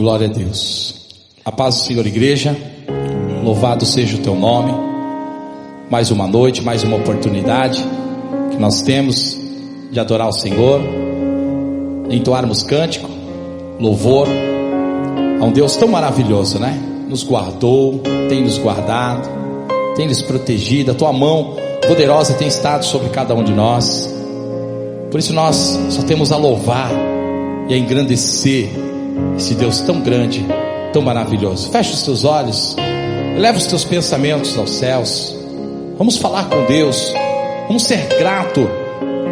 Glória a Deus. A paz do Senhor, igreja. Louvado seja o teu nome. Mais uma noite, mais uma oportunidade que nós temos de adorar o Senhor, entoarmos cântico, louvor a um Deus tão maravilhoso, né? Nos guardou, tem nos guardado, tem nos protegido. A tua mão poderosa tem estado sobre cada um de nós. Por isso nós só temos a louvar e a engrandecer esse Deus tão grande, tão maravilhoso. Feche os teus olhos, eleva os teus pensamentos aos céus. Vamos falar com Deus, vamos ser grato.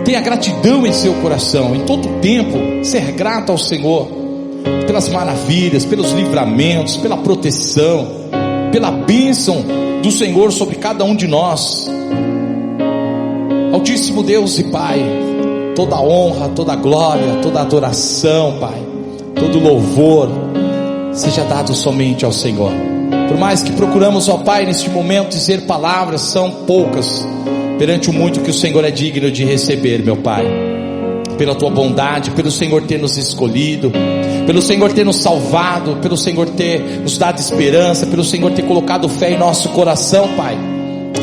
Tenha gratidão em seu coração, em todo tempo, ser grato ao Senhor pelas maravilhas, pelos livramentos, pela proteção, pela bênção do Senhor sobre cada um de nós. Altíssimo Deus e Pai, toda honra, toda glória, toda adoração, Pai, todo louvor seja dado somente ao Senhor. Por mais que procuramos, ó Pai, neste momento dizer palavras, são poucas perante o muito que o Senhor é digno de receber, meu Pai. Pela tua bondade, pelo Senhor ter nos escolhido, pelo Senhor ter nos salvado, pelo Senhor ter nos dado esperança, pelo Senhor ter colocado fé em nosso coração, Pai.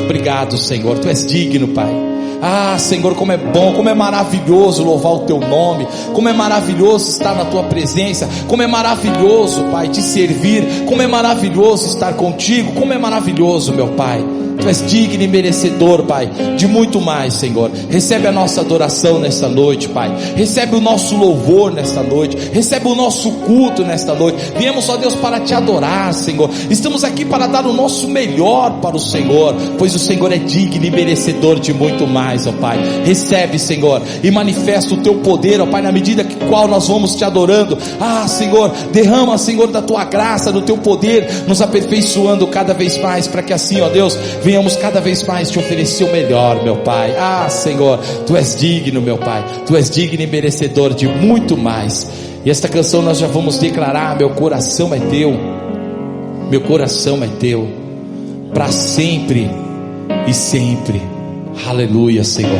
Obrigado, Senhor, tu és digno, Pai. Ah, Senhor, como é bom, como é maravilhoso louvar o teu nome, como é maravilhoso estar na tua presença, como é maravilhoso, Pai, te servir, como é maravilhoso estar contigo, como é maravilhoso, meu Pai. Tu és digno e merecedor, Pai, de muito mais, Senhor. Recebe a nossa adoração nesta noite, Pai. Recebe o nosso louvor nesta noite. Recebe o nosso culto nesta noite. Viemos, ó Deus, para te adorar, Senhor. Estamos aqui para dar o nosso melhor para o Senhor, pois o Senhor é digno e merecedor de muito mais, ó Pai. Recebe, Senhor, e manifesta o teu poder, ó Pai, na medida que qual nós vamos te adorando. Ah, Senhor, derrama, Senhor, da tua graça, do teu poder, nos aperfeiçoando cada vez mais, para que assim, ó Deus, venhamos cada vez mais te oferecer o melhor, meu Pai. Ah, Senhor, tu és digno, meu Pai. Tu és digno e merecedor de muito mais. E esta canção nós já vamos declarar: meu coração é teu, meu coração é teu, para sempre e sempre. Aleluia, Senhor.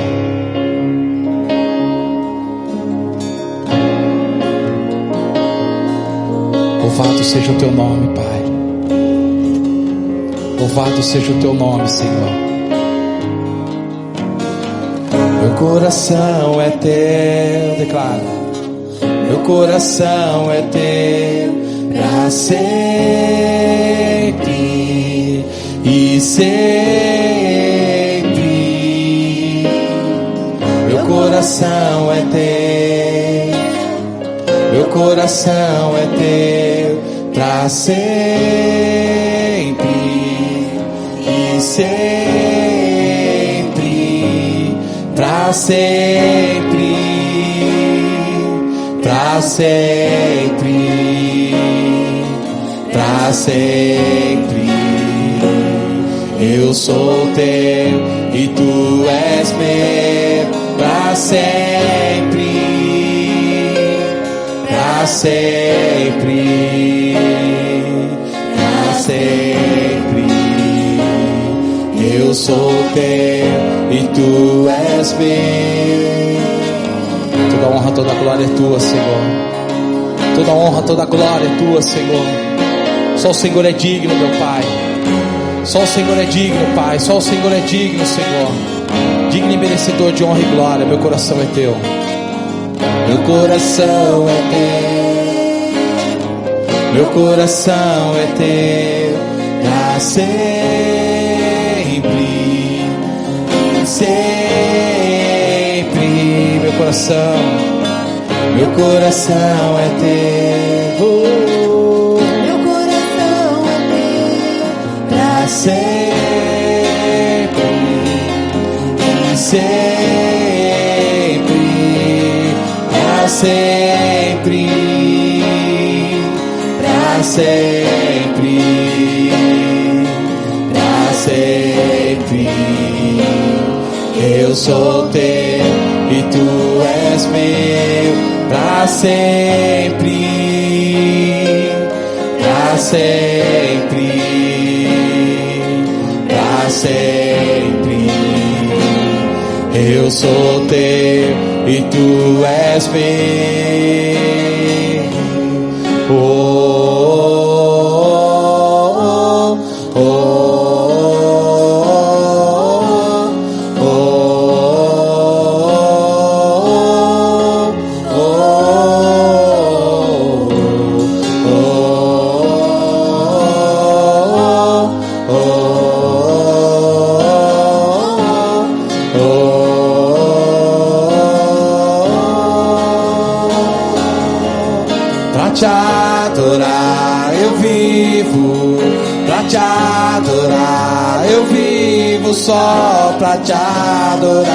Louvado seja o teu nome, Pai. Louvado seja o teu nome, Senhor. Meu coração é teu, declara. Meu coração é teu para sempre e sempre. Meu coração é teu. Meu coração é teu para sempre. Sempre, para sempre, para sempre, para sempre. Eu sou teu e tu és meu, para sempre, para sempre, para sempre. Eu sou teu e tu és meu. Toda honra, toda glória é tua, Senhor. Toda honra, toda glória é tua, Senhor. Só o Senhor é digno, meu Pai. Só o Senhor é digno, Pai. Só o Senhor é digno, Senhor. Digno e merecedor de honra e glória. Meu coração é teu. Meu coração é teu. Meu coração é teu para sempre. Sempre, meu coração é teu. Meu coração é teu Pra sempre e sempre, pra sempre, pra sempre, pra sempre. Eu sou teu e tu és meu, para sempre, para sempre, para sempre. Eu sou teu e tu és meu, Pra te adorar eu vivo, pra te adorar eu vivo, só pra te adorar.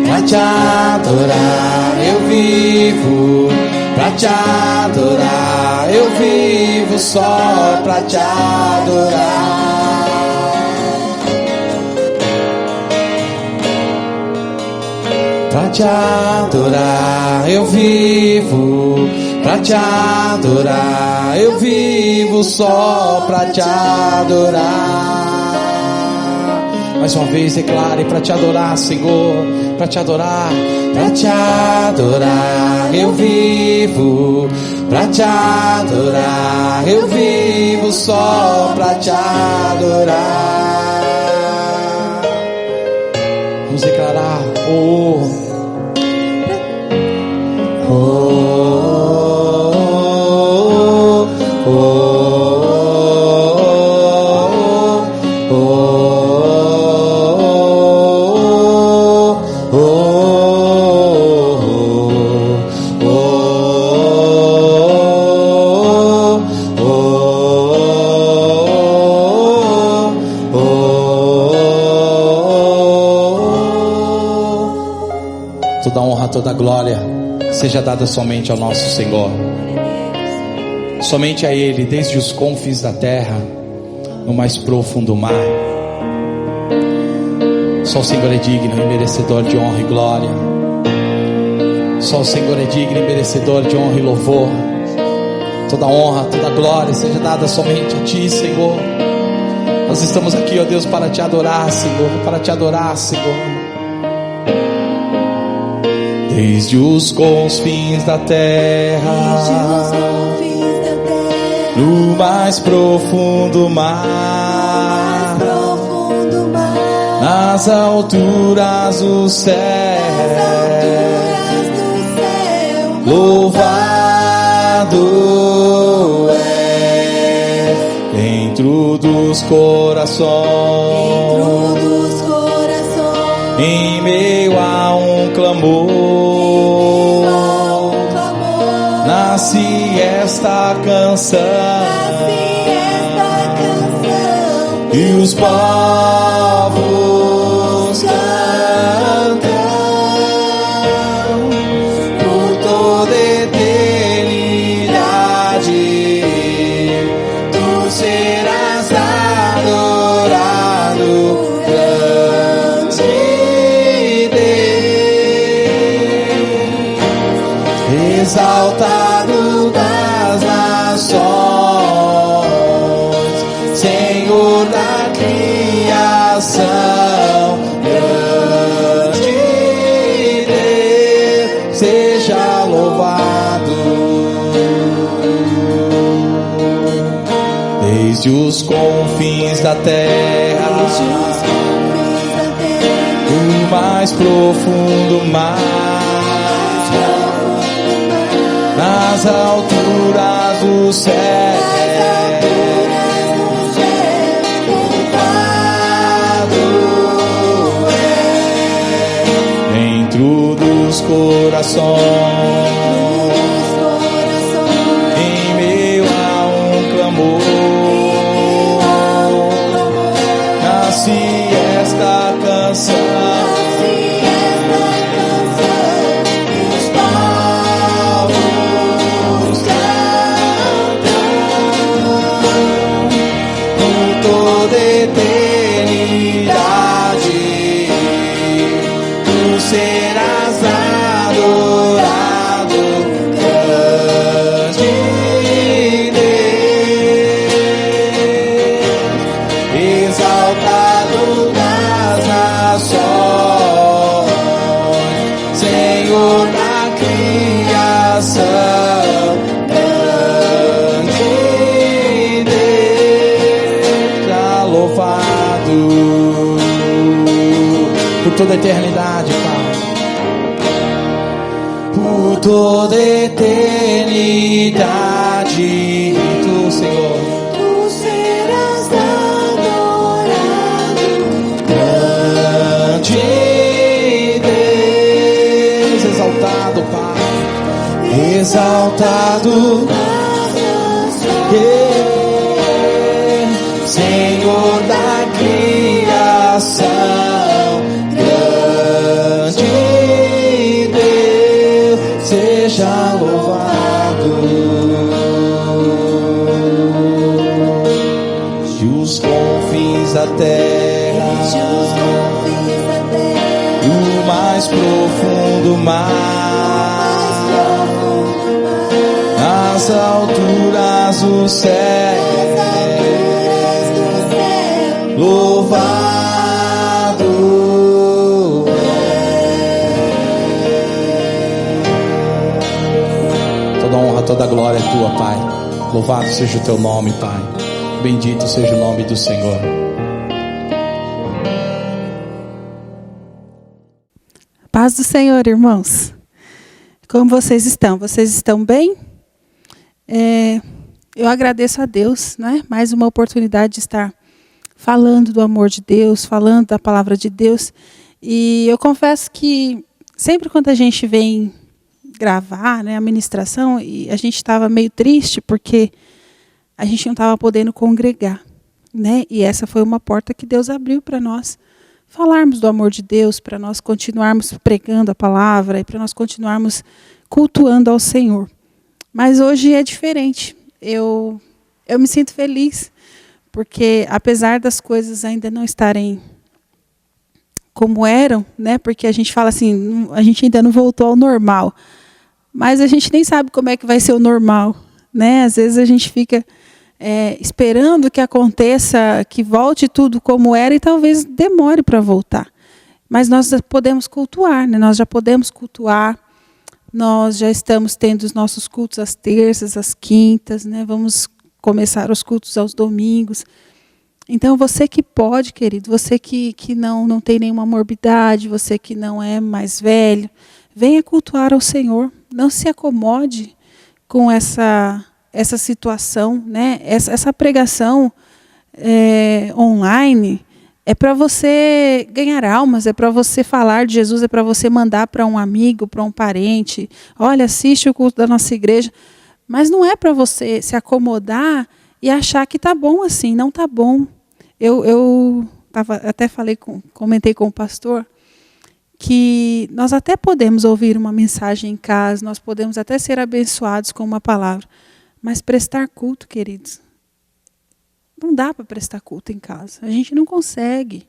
Pra te adorar eu vivo, pra te adorar eu vivo, só pra te adorar. Pra te adorar eu vivo, pra te adorar eu vivo, só pra te adorar. Mais uma vez declare: pra te adorar, Senhor, pra te adorar, pra te adorar eu vivo, pra te adorar eu vivo, só pra te adorar. Vamos declarar: oh, oh, oh, oh, oh, toda honra, toda glória seja dada somente ao nosso Senhor, somente a Ele, desde os confins da terra, no mais profundo mar. Só o Senhor é digno e merecedor de honra e glória. Só o Senhor é digno e merecedor de honra e louvor. Toda honra, toda glória seja dada somente a Ti, Senhor. Nós estamos aqui, ó Deus, para Te adorar, Senhor, para Te adorar, Senhor. Desde os confins da terra, no mais profundo mar, nas alturas do céu, louvado é dentro dos corações, em meio a um clamor, nasce esta canção, e os povos cantam por toda eternidade. Tu serás adorado, grande Deus, exaltado das nações, Senhor da criação, grande Deus, seja louvado. Desde os confins da terra, o mais profundo mar, nas alturas do céu, dentro dos corações, em meio a um clamor, nasce esta canção. Eternidade, tu serás adorado. por toda a eternidade, Pai. Por toda a eternidade, Tu, Senhor, Tu serás adorado, grande Deus, exaltado, Pai, exaltado, Senhor da criação, grande Deus, seja louvado. De os confins da terra, o mais profundo mar, nas alturas do céu, louvado é. Toda honra, toda glória é Tua, Pai. Louvado seja o Teu nome, Pai. Bendito seja o nome do Senhor. Paz do Senhor, irmãos. Como vocês estão? Vocês estão bem? Eu agradeço a Deus, né? Mais uma oportunidade de estar falando do amor de Deus, falando da palavra de Deus. E eu confesso que sempre quando a gente vem gravar, né, a ministração, e a gente estava meio triste porque a gente não estava podendo congregar, né? E essa foi uma porta que Deus abriu para nós falarmos do amor de Deus, para nós continuarmos pregando a palavra e para nós continuarmos cultuando ao Senhor. Mas hoje é diferente. Eu me sinto feliz, porque apesar das coisas ainda não estarem como eram, né? Porque a gente fala assim, a gente ainda não voltou ao normal. Mas a gente nem sabe como é que vai ser o normal, né? Às vezes a gente fica esperando que aconteça, que volte tudo como era e talvez demore para voltar. Mas nós podemos cultuar, né? Nós já podemos cultuar. Nós já estamos tendo os nossos cultos às terças, às quintas, né? Vamos começar os cultos aos domingos. Então, você que pode, querido, você que não tem nenhuma morbidade, você que não é mais velho, venha cultuar ao Senhor. Não se acomode com essa situação, né? Essa pregação online é para você ganhar almas, é para você falar de Jesus, é para você mandar para um amigo, para um parente. Olha, assiste o culto da nossa igreja. Mas não é para você se acomodar e achar que está bom assim, não está bom. Eu até comentei com o pastor que nós até podemos ouvir uma mensagem em casa, nós podemos até ser abençoados com uma palavra, mas prestar culto, queridos, não dá para prestar culto em casa. A gente não consegue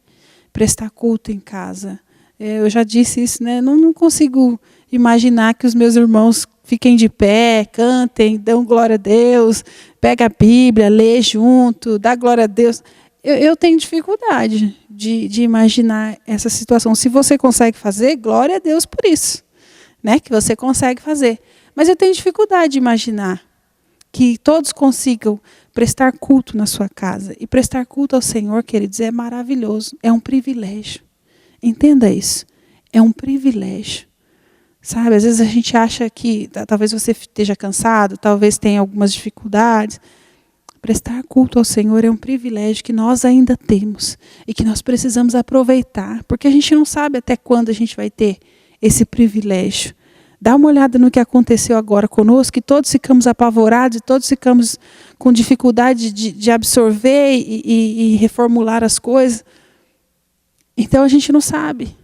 prestar culto em casa. Eu já disse isso, né? Não consigo imaginar que os meus irmãos fiquem de pé, cantem, dão glória a Deus, pega a Bíblia, lê junto, dá glória a Deus. Eu tenho dificuldade de imaginar essa situação. Se você consegue fazer, glória a Deus por isso, né? Que você consegue fazer. Mas eu tenho dificuldade de imaginar que todos consigam prestar culto na sua casa. E prestar culto ao Senhor, queridos, é maravilhoso. É um privilégio. Entenda isso. É um privilégio. Sabe, às vezes a gente acha que talvez você esteja cansado, talvez tenha algumas dificuldades. Prestar culto ao Senhor é um privilégio que nós ainda temos e que nós precisamos aproveitar, porque a gente não sabe até quando a gente vai ter esse privilégio. Dá uma olhada no que aconteceu agora conosco, que todos ficamos apavorados, todos ficamos com dificuldade de absorver e reformular as coisas. Então a gente não sabe.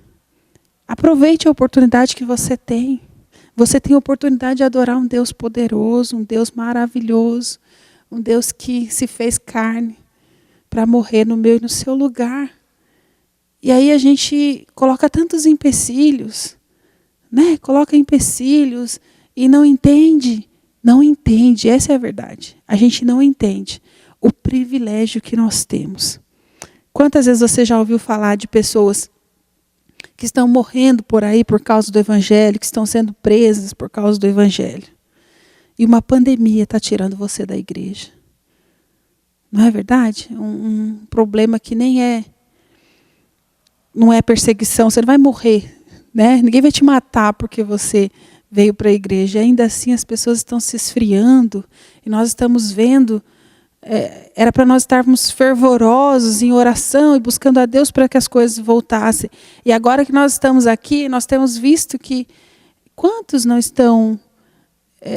Aproveite a oportunidade que você tem. Você tem a oportunidade de adorar um Deus poderoso, um Deus maravilhoso, um Deus que se fez carne para morrer no meu e no seu lugar. E aí a gente coloca tantos empecilhos, né? Coloca empecilhos e não entende, essa é a verdade. A gente não entende o privilégio que nós temos. Quantas vezes você já ouviu falar de pessoas que estão morrendo por aí por causa do Evangelho, que estão sendo presas por causa do Evangelho? E uma pandemia está tirando você da igreja. Não é verdade? Um problema que nem é não é perseguição, você não vai morrer, né? Ninguém vai te matar porque você veio para a igreja. E ainda assim as pessoas estão se esfriando e nós estamos vendo, era para nós estarmos fervorosos em oração e buscando a Deus para que as coisas voltassem. E agora que nós estamos aqui, nós temos visto que quantos não estão,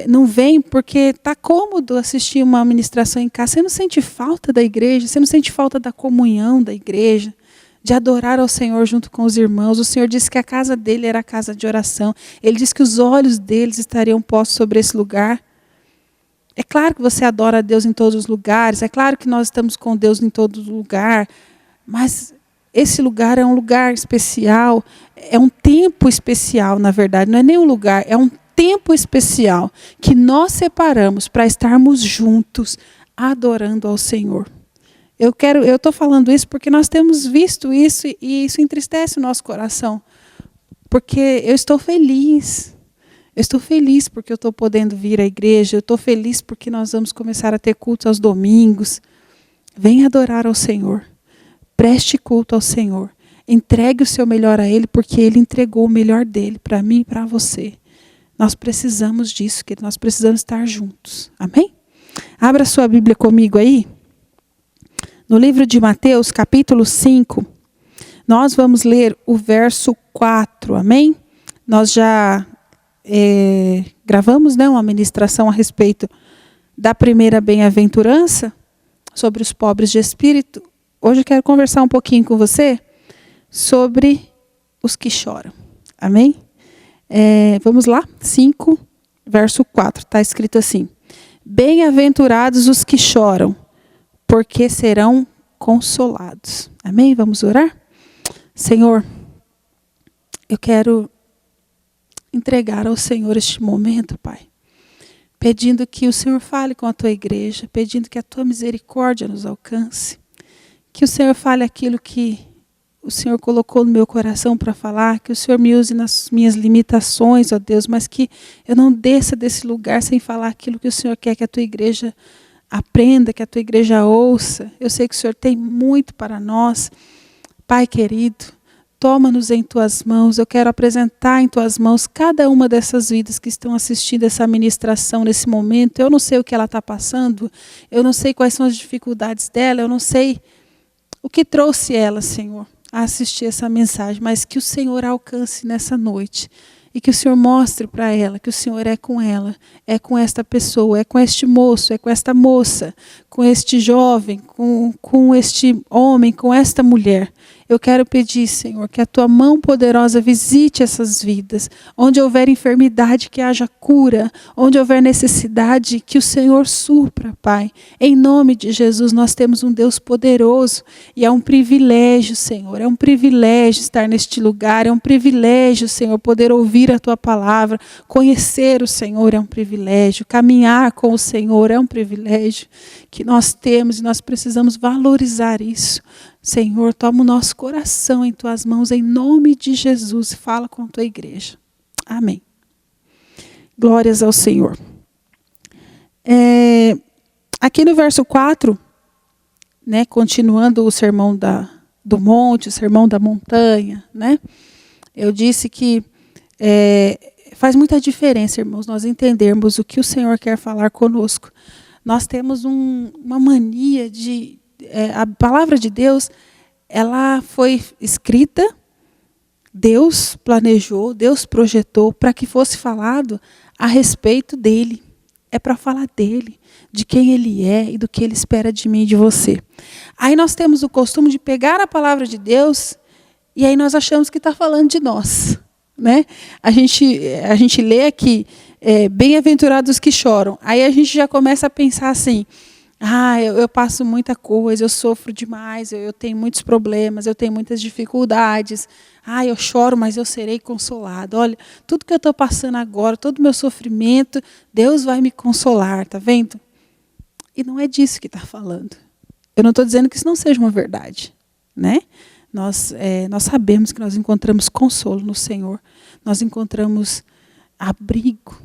não vêm porque está cômodo assistir uma ministração em casa. Você não sente falta da igreja, você não sente falta da comunhão da igreja, de adorar ao Senhor junto com os irmãos. O Senhor disse que a casa dele era a casa de oração. Ele disse que os olhos deles estariam postos sobre esse lugar. É claro que você adora a Deus em todos os lugares, é claro que nós estamos com Deus em todo lugar, mas esse lugar é um lugar especial, é um tempo especial, na verdade, não é nem um lugar, é um tempo especial que nós separamos para estarmos juntos adorando ao Senhor. Eu estou falando isso porque nós temos visto isso e isso entristece o nosso coração. Porque eu estou feliz. Eu estou feliz porque eu estou podendo vir à igreja. Eu estou feliz porque nós vamos começar a ter culto aos domingos. Venha adorar ao Senhor. Preste culto ao Senhor. Entregue o seu melhor a Ele porque Ele entregou o melhor dele para mim e para você. Nós precisamos disso, que nós precisamos estar juntos. Amém? Abra sua Bíblia comigo aí. No livro de Mateus, capítulo 5, nós vamos ler o verso 4, amém? Nós já gravamos, né, uma ministração a respeito da primeira bem-aventurança, sobre os pobres de espírito. Hoje eu quero conversar um pouquinho com você sobre os que choram, amém? Vamos lá, 5, verso 4, está escrito assim: Bem-aventurados os que choram, porque serão consolados. Amém? Vamos orar? Senhor, eu quero entregar ao Senhor este momento, Pai, pedindo que o Senhor fale com a Tua igreja, pedindo que a Tua misericórdia nos alcance, que o Senhor fale aquilo que o Senhor colocou no meu coração para falar, que o Senhor me use nas minhas limitações, ó Deus, mas que eu não desça desse lugar sem falar aquilo que o Senhor quer que a Tua igreja aprenda, que a Tua igreja ouça. Eu sei que o Senhor tem muito para nós. Pai querido, toma-nos em Tuas mãos. Eu quero apresentar em Tuas mãos cada uma dessas vidas que estão assistindo essa ministração nesse momento. Eu não sei o que ela está passando, eu não sei quais são as dificuldades dela, eu não sei o que trouxe ela, Senhor, a assistir essa mensagem, mas que o Senhor a alcance nessa noite. E que o Senhor mostre para ela que o Senhor é com ela, é com esta pessoa, é com este moço, é com esta moça, com este jovem, com este homem, com esta mulher. Eu quero pedir, Senhor, que a Tua mão poderosa visite essas vidas. Onde houver enfermidade, que haja cura. Onde houver necessidade, que o Senhor supra, Pai. Em nome de Jesus, nós temos um Deus poderoso. E é um privilégio, Senhor, é um privilégio estar neste lugar. É um privilégio, Senhor, poder ouvir a Tua palavra. Conhecer o Senhor é um privilégio. Caminhar com o Senhor é um privilégio que nós temos e nós precisamos valorizar isso. Senhor, toma o nosso coração em Tuas mãos, em nome de Jesus, e fala com a Tua igreja. Amém. Glórias ao Senhor. Aqui no verso 4, né, continuando o sermão do monte, o sermão da montanha, né, eu disse que faz muita diferença, irmãos, nós entendermos o que o Senhor quer falar conosco. Nós temos uma mania de... a palavra de Deus, ela foi escrita, Deus planejou, Deus projetou para que fosse falado a respeito dele. É para falar dele, de quem ele é e do que ele espera de mim e de você. Aí nós temos o costume de pegar a palavra de Deus e aí nós achamos que está falando de nós, né? A gente lê aqui, bem-aventurados que choram. Aí a gente já começa a pensar assim: eu passo muita coisa, eu sofro demais, eu tenho muitos problemas, eu tenho muitas dificuldades. Eu choro, mas eu serei consolado. Olha, tudo que eu estou passando agora, todo o meu sofrimento, Deus vai me consolar, tá vendo? E não é disso que está falando. Eu não estou dizendo que isso não seja uma verdade, né? Nós sabemos que nós encontramos consolo no Senhor, nós encontramos abrigo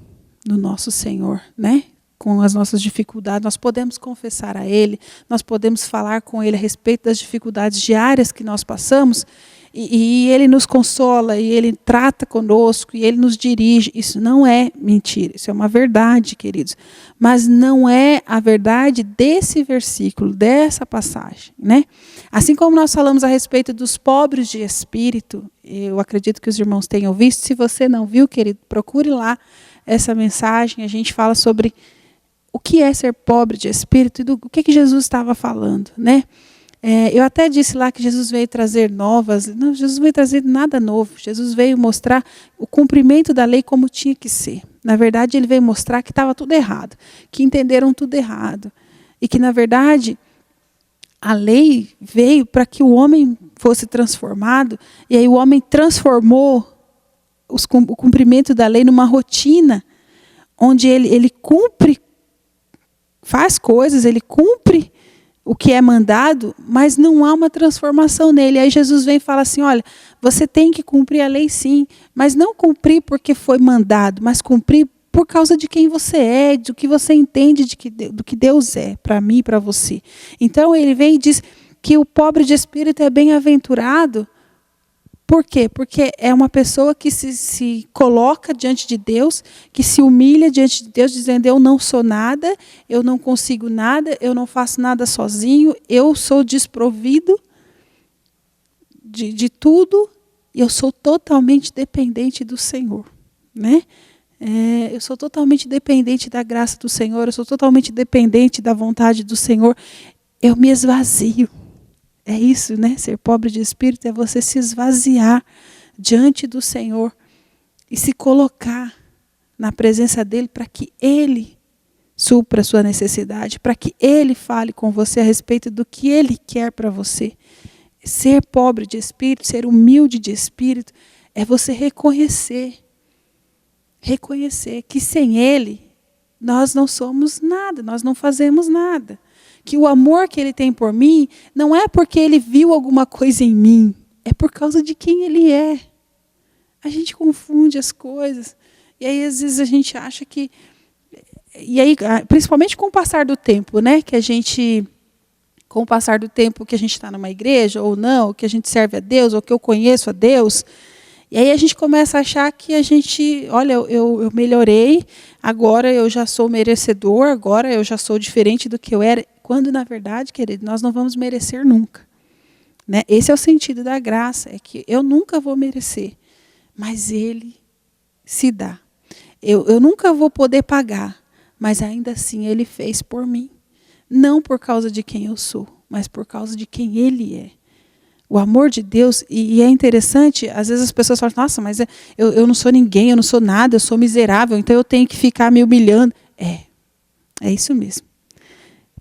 no nosso Senhor, né? Com as nossas dificuldades, nós podemos confessar a Ele, nós podemos falar com Ele a respeito das dificuldades diárias que nós passamos, e Ele nos consola, e Ele trata conosco, e Ele nos dirige. Isso não é mentira, isso é uma verdade, queridos. Mas não é a verdade desse versículo, dessa passagem, né? Assim como nós falamos a respeito dos pobres de espírito, eu acredito que os irmãos tenham visto. Se você não viu, querido, procure lá essa mensagem. A gente fala sobre o que é ser pobre de espírito e do que Jesus estava falando, né? Eu até disse lá que Jesus veio trazer novas. Não, Jesus veio trazer nada novo. Jesus veio mostrar o cumprimento da lei como tinha que ser. Na verdade, ele veio mostrar que estava tudo errado, que entenderam tudo errado. E que, na verdade, a lei veio para que o homem fosse transformado. E aí o homem transformou o cumprimento da lei numa rotina, onde ele cumpre, faz coisas, ele cumpre o que é mandado, mas não há uma transformação nele. Aí Jesus vem e fala assim, olha, você tem que cumprir a lei sim, mas não cumprir porque foi mandado, mas cumprir por causa de quem você é, do que você entende do que Deus é, para mim e para você. Então ele vem e diz que o pobre de espírito é bem-aventurado. Por quê? Porque é uma pessoa que se coloca diante de Deus, que se humilha diante de Deus, dizendo, eu não sou nada, eu não consigo nada, eu não faço nada sozinho, eu sou desprovido de tudo, e eu sou totalmente dependente do Senhor, né? Eu sou totalmente dependente da graça do Senhor, eu sou totalmente dependente da vontade do Senhor, eu me esvazio. É isso, né? Ser pobre de espírito é você se esvaziar diante do Senhor e se colocar na presença dele para que ele supra a sua necessidade, para que ele fale com você a respeito do que ele quer para você. Ser pobre de espírito, ser humilde de espírito, é você reconhecer que sem ele nós não somos nada, nós não fazemos nada. Que o amor que ele tem por mim não é porque ele viu alguma coisa em mim, é por causa de quem ele é. A gente confunde as coisas. E aí, às vezes, a gente acha que... E aí, principalmente com o passar do tempo, né? Que a gente... Com o passar do tempo que a gente está numa igreja, ou não, ou que a gente serve a Deus, ou que eu conheço a Deus... E aí a gente começa a achar que a gente, olha, eu melhorei, agora eu já sou merecedor, agora eu já sou diferente do que eu era. Quando, na verdade, querido, nós não vamos merecer nunca. Né? Esse é o sentido da graça, é que eu nunca vou merecer, mas ele se dá. Eu nunca vou poder pagar, mas ainda assim ele fez por mim. Não por causa de quem eu sou, mas por causa de quem ele é. O amor de Deus, e é interessante, às vezes as pessoas falam, nossa, mas eu não sou ninguém, eu não sou nada, eu sou miserável, então eu tenho que ficar me humilhando. É isso mesmo.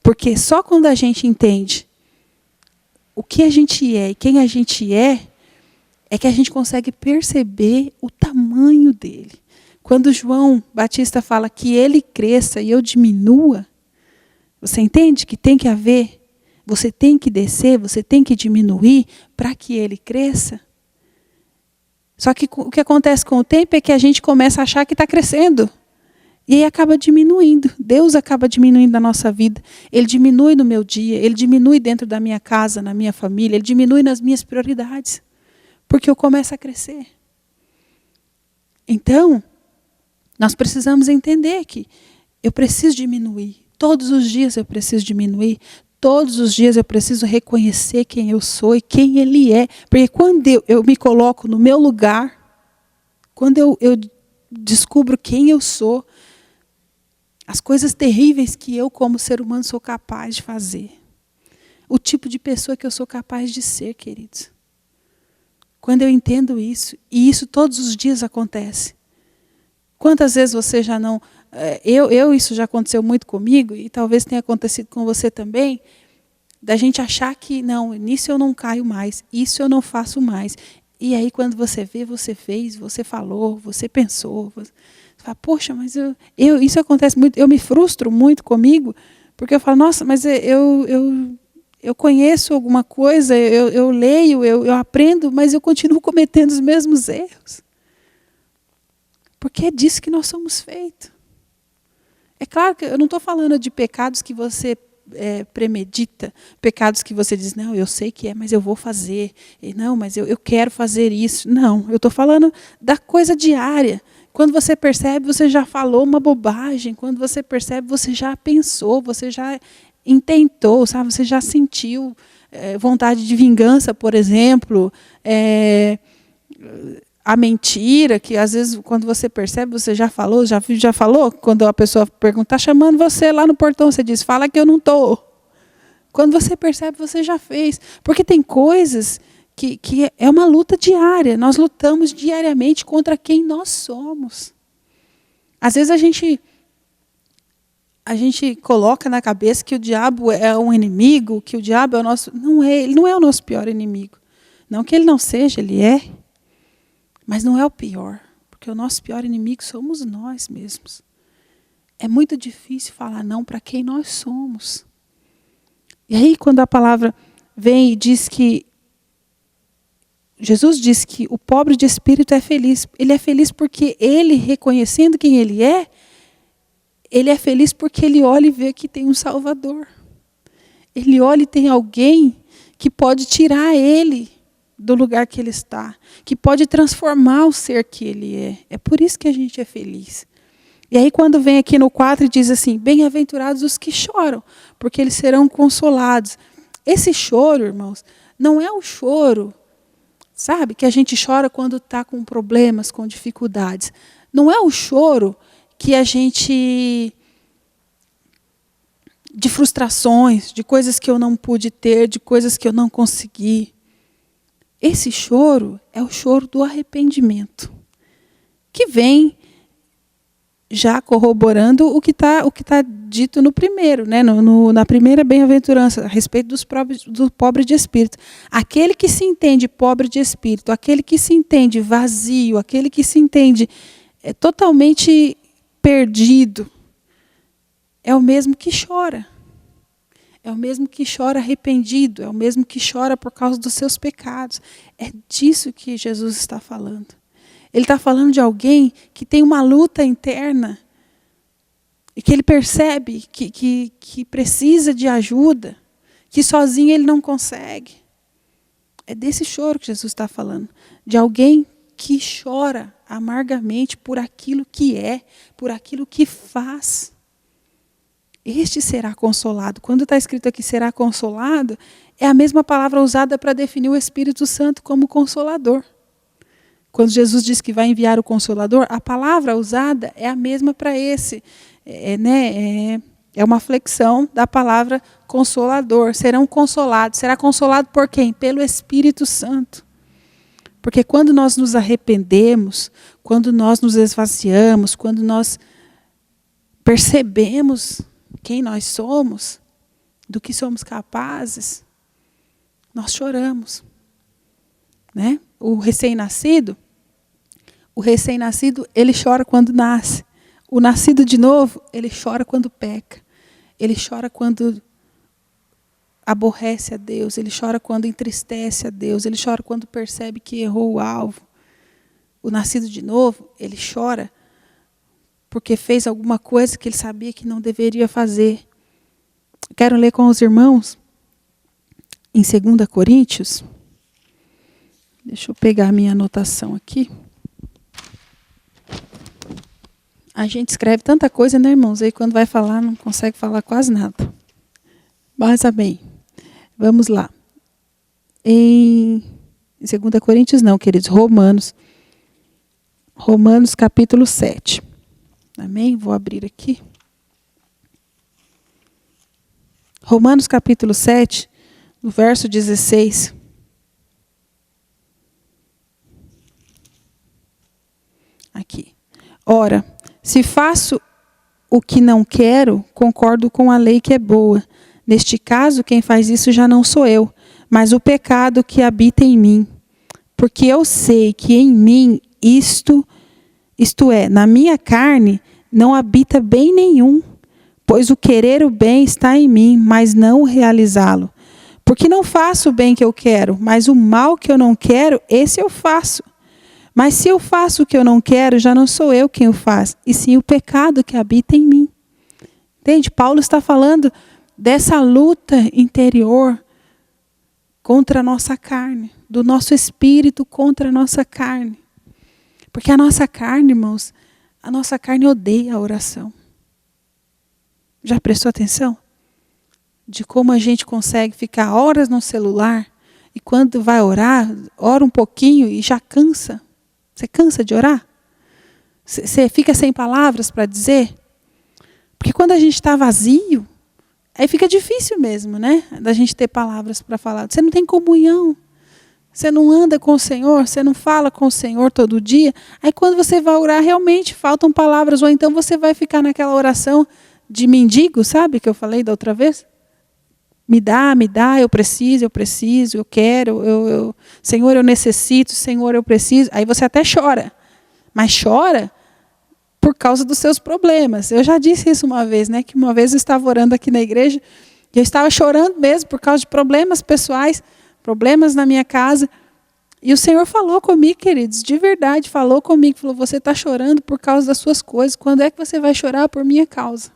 Porque só quando a gente entende o que a gente é e quem a gente é que a gente consegue perceber o tamanho dele. Quando João Batista fala que ele cresça e eu diminua, você entende que tem que haver? Você tem que descer, você tem que diminuir para que ele cresça. Só que o que acontece com o tempo é que a gente começa a achar que está crescendo. E aí acaba diminuindo. Deus acaba diminuindo na nossa vida. Ele diminui no meu dia, ele diminui dentro da minha casa, na minha família, ele diminui nas minhas prioridades. Porque eu começo a crescer. Então, nós precisamos entender que eu preciso diminuir. Todos os dias eu preciso diminuir. Todos os dias eu preciso reconhecer quem eu sou e quem ele é. Porque quando eu me coloco no meu lugar, quando eu descubro quem eu sou, as coisas terríveis que eu, como ser humano, sou capaz de fazer. O tipo de pessoa que eu sou capaz de ser, queridos. Quando eu entendo isso, e isso todos os dias acontece. Quantas vezes você já não... isso já aconteceu muito comigo, e talvez tenha acontecido com você também, da gente achar que, não, nisso eu não caio mais, isso eu não faço mais. E aí quando você vê, você fez, você falou, você pensou, você fala, poxa, mas isso acontece muito, eu me frustro muito comigo, porque eu falo, nossa, mas eu conheço alguma coisa, eu leio, eu aprendo, mas eu continuo cometendo os mesmos erros. Porque é disso que nós somos feitos. É claro que eu não estou falando de pecados que você premedita, pecados que você diz, não, eu sei que é, mas eu vou fazer, e não, mas eu quero fazer isso. Não, eu estou falando da coisa diária. Quando você percebe, você já falou uma bobagem. Quando você percebe, você já pensou, você já intentou, sabe? Você já sentiu vontade de vingança, por exemplo, a mentira, que às vezes quando você percebe, você já falou, quando a pessoa pergunta, está chamando você lá no portão, você diz, fala que eu não estou. Quando você percebe, você já fez. Porque tem coisas que é uma luta diária, nós lutamos diariamente contra quem nós somos. Às vezes a gente coloca na cabeça que o diabo é um inimigo, que o diabo é o nosso... Não é, ele não é o nosso pior inimigo. Não que ele não seja, ele é. Mas não é o pior, porque o nosso pior inimigo somos nós mesmos. É muito difícil falar não para quem nós somos. E aí, quando a palavra vem e diz que... Jesus diz que o pobre de espírito é feliz. Ele é feliz porque ele, reconhecendo quem ele é feliz porque ele olha e vê que tem um Salvador. Ele olha e tem alguém que pode tirar ele do lugar que ele está, que pode transformar o ser que ele é. É por isso que a gente é feliz. E aí quando vem aqui no 4 e diz assim, bem-aventurados os que choram, porque eles serão consolados. Esse choro, irmãos, não é o choro, sabe, que a gente chora quando está com problemas, com dificuldades. Não é o choro que a gente... de frustrações, de coisas que eu não pude ter, de coisas que eu não consegui. Esse choro é o choro do arrependimento, que vem já corroborando o que tá dito no primeiro, né? Na primeira bem-aventurança, a respeito do pobre de espírito. Aquele que se entende pobre de espírito, aquele que se entende vazio, aquele que se entende totalmente perdido, é o mesmo que chora. É o mesmo que chora arrependido, é o mesmo que chora por causa dos seus pecados. É disso que Jesus está falando. Ele está falando de alguém que tem uma luta interna e que ele percebe que precisa de ajuda, que sozinho ele não consegue. É desse choro que Jesus está falando. De alguém que chora amargamente por aquilo que é, por aquilo que faz. Este será consolado. Quando está escrito aqui será consolado, é a mesma palavra usada para definir o Espírito Santo como consolador. Quando Jesus diz que vai enviar o Consolador, a palavra usada é a mesma para esse. É uma flexão da palavra Consolador. Serão consolados. Será consolado por quem? Pelo Espírito Santo. Porque quando nós nos arrependemos, quando nós nos esvaziamos, quando nós percebemos quem nós somos, do que somos capazes, nós choramos. Né? O recém-nascido, ele chora quando nasce. O nascido de novo, ele chora quando peca. Ele chora quando aborrece a Deus. Ele chora quando entristece a Deus. Ele chora quando percebe que errou o alvo. O nascido de novo, ele chora porque fez alguma coisa que ele sabia que não deveria fazer. Quero ler com os irmãos em 2 Coríntios. Deixa eu pegar a minha anotação aqui. A gente escreve tanta coisa, né, irmãos? Aí quando vai falar, não consegue falar quase nada. Mas, amém. Vamos lá. Em 2 Coríntios não, queridos. Romanos capítulo 7. Amém? Vou abrir aqui. Romanos capítulo 7, no verso 16. Aqui. Ora, se faço o que não quero, concordo com a lei que é boa. Neste caso, quem faz isso já não sou eu, mas o pecado que habita em mim. Porque eu sei que em mim, isto é, na minha carne, não habita bem nenhum. Pois o querer o bem está em mim, mas não o realizá-lo. Porque não faço o bem que eu quero, mas o mal que eu não quero, esse eu faço. Mas se eu faço o que eu não quero, já não sou eu quem o faz, e sim o pecado que habita em mim. Entende? Paulo está falando dessa luta interior contra a nossa carne, do nosso espírito contra a nossa carne. Porque a nossa carne, irmãos, a nossa carne odeia a oração. Já prestou atenção? De como a gente consegue ficar horas no celular e quando vai orar, ora um pouquinho e já cansa. Você cansa de orar? Você fica sem palavras para dizer? Porque quando a gente está vazio, aí fica difícil mesmo, né? Da gente ter palavras para falar. Você não tem comunhão. Você não anda com o Senhor, você não fala com o Senhor todo dia. Aí quando você vai orar, realmente faltam palavras. Ou então você vai ficar naquela oração de mendigo, sabe? Que eu falei da outra vez. Me dá, eu preciso, eu quero. Senhor, eu necessito, Senhor, eu preciso. Aí você até chora. Mas chora por causa dos seus problemas. Eu já disse isso uma vez, né? Que uma vez eu estava orando aqui na igreja. E eu estava chorando mesmo por causa de problemas pessoais. Problemas na minha casa. E o Senhor falou comigo, queridos, de verdade, falou comigo, falou, você está chorando por causa das suas coisas, quando é que você vai chorar por minha causa?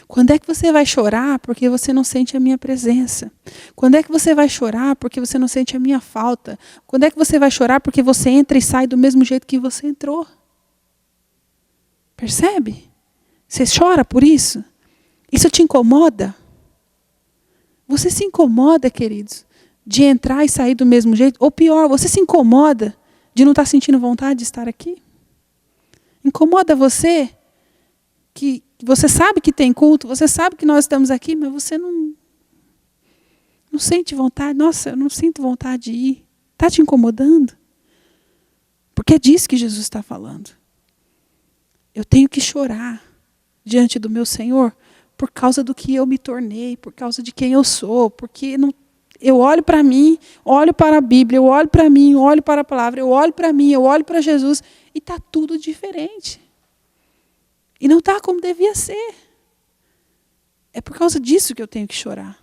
Quando é que você vai chorar porque você não sente a minha presença? Quando é que você vai chorar porque você não sente a minha falta? Quando é que você vai chorar porque você entra e sai do mesmo jeito que você entrou? Percebe? Você chora por isso? Isso te incomoda? Você se incomoda, queridos, de entrar e sair do mesmo jeito? Ou pior, você se incomoda de não estar sentindo vontade de estar aqui? Incomoda você que você sabe que tem culto, você sabe que nós estamos aqui, mas você não sente vontade. Nossa, eu não sinto vontade de ir. Está te incomodando? Porque é disso que Jesus está falando. Eu tenho que chorar diante do meu Senhor por causa do que eu me tornei, por causa de quem eu sou, porque eu olho para mim, olho para a Bíblia, eu olho para mim, olho para a palavra, eu olho para mim, eu olho para Jesus, e está tudo diferente. E não está como devia ser. É por causa disso que eu tenho que chorar.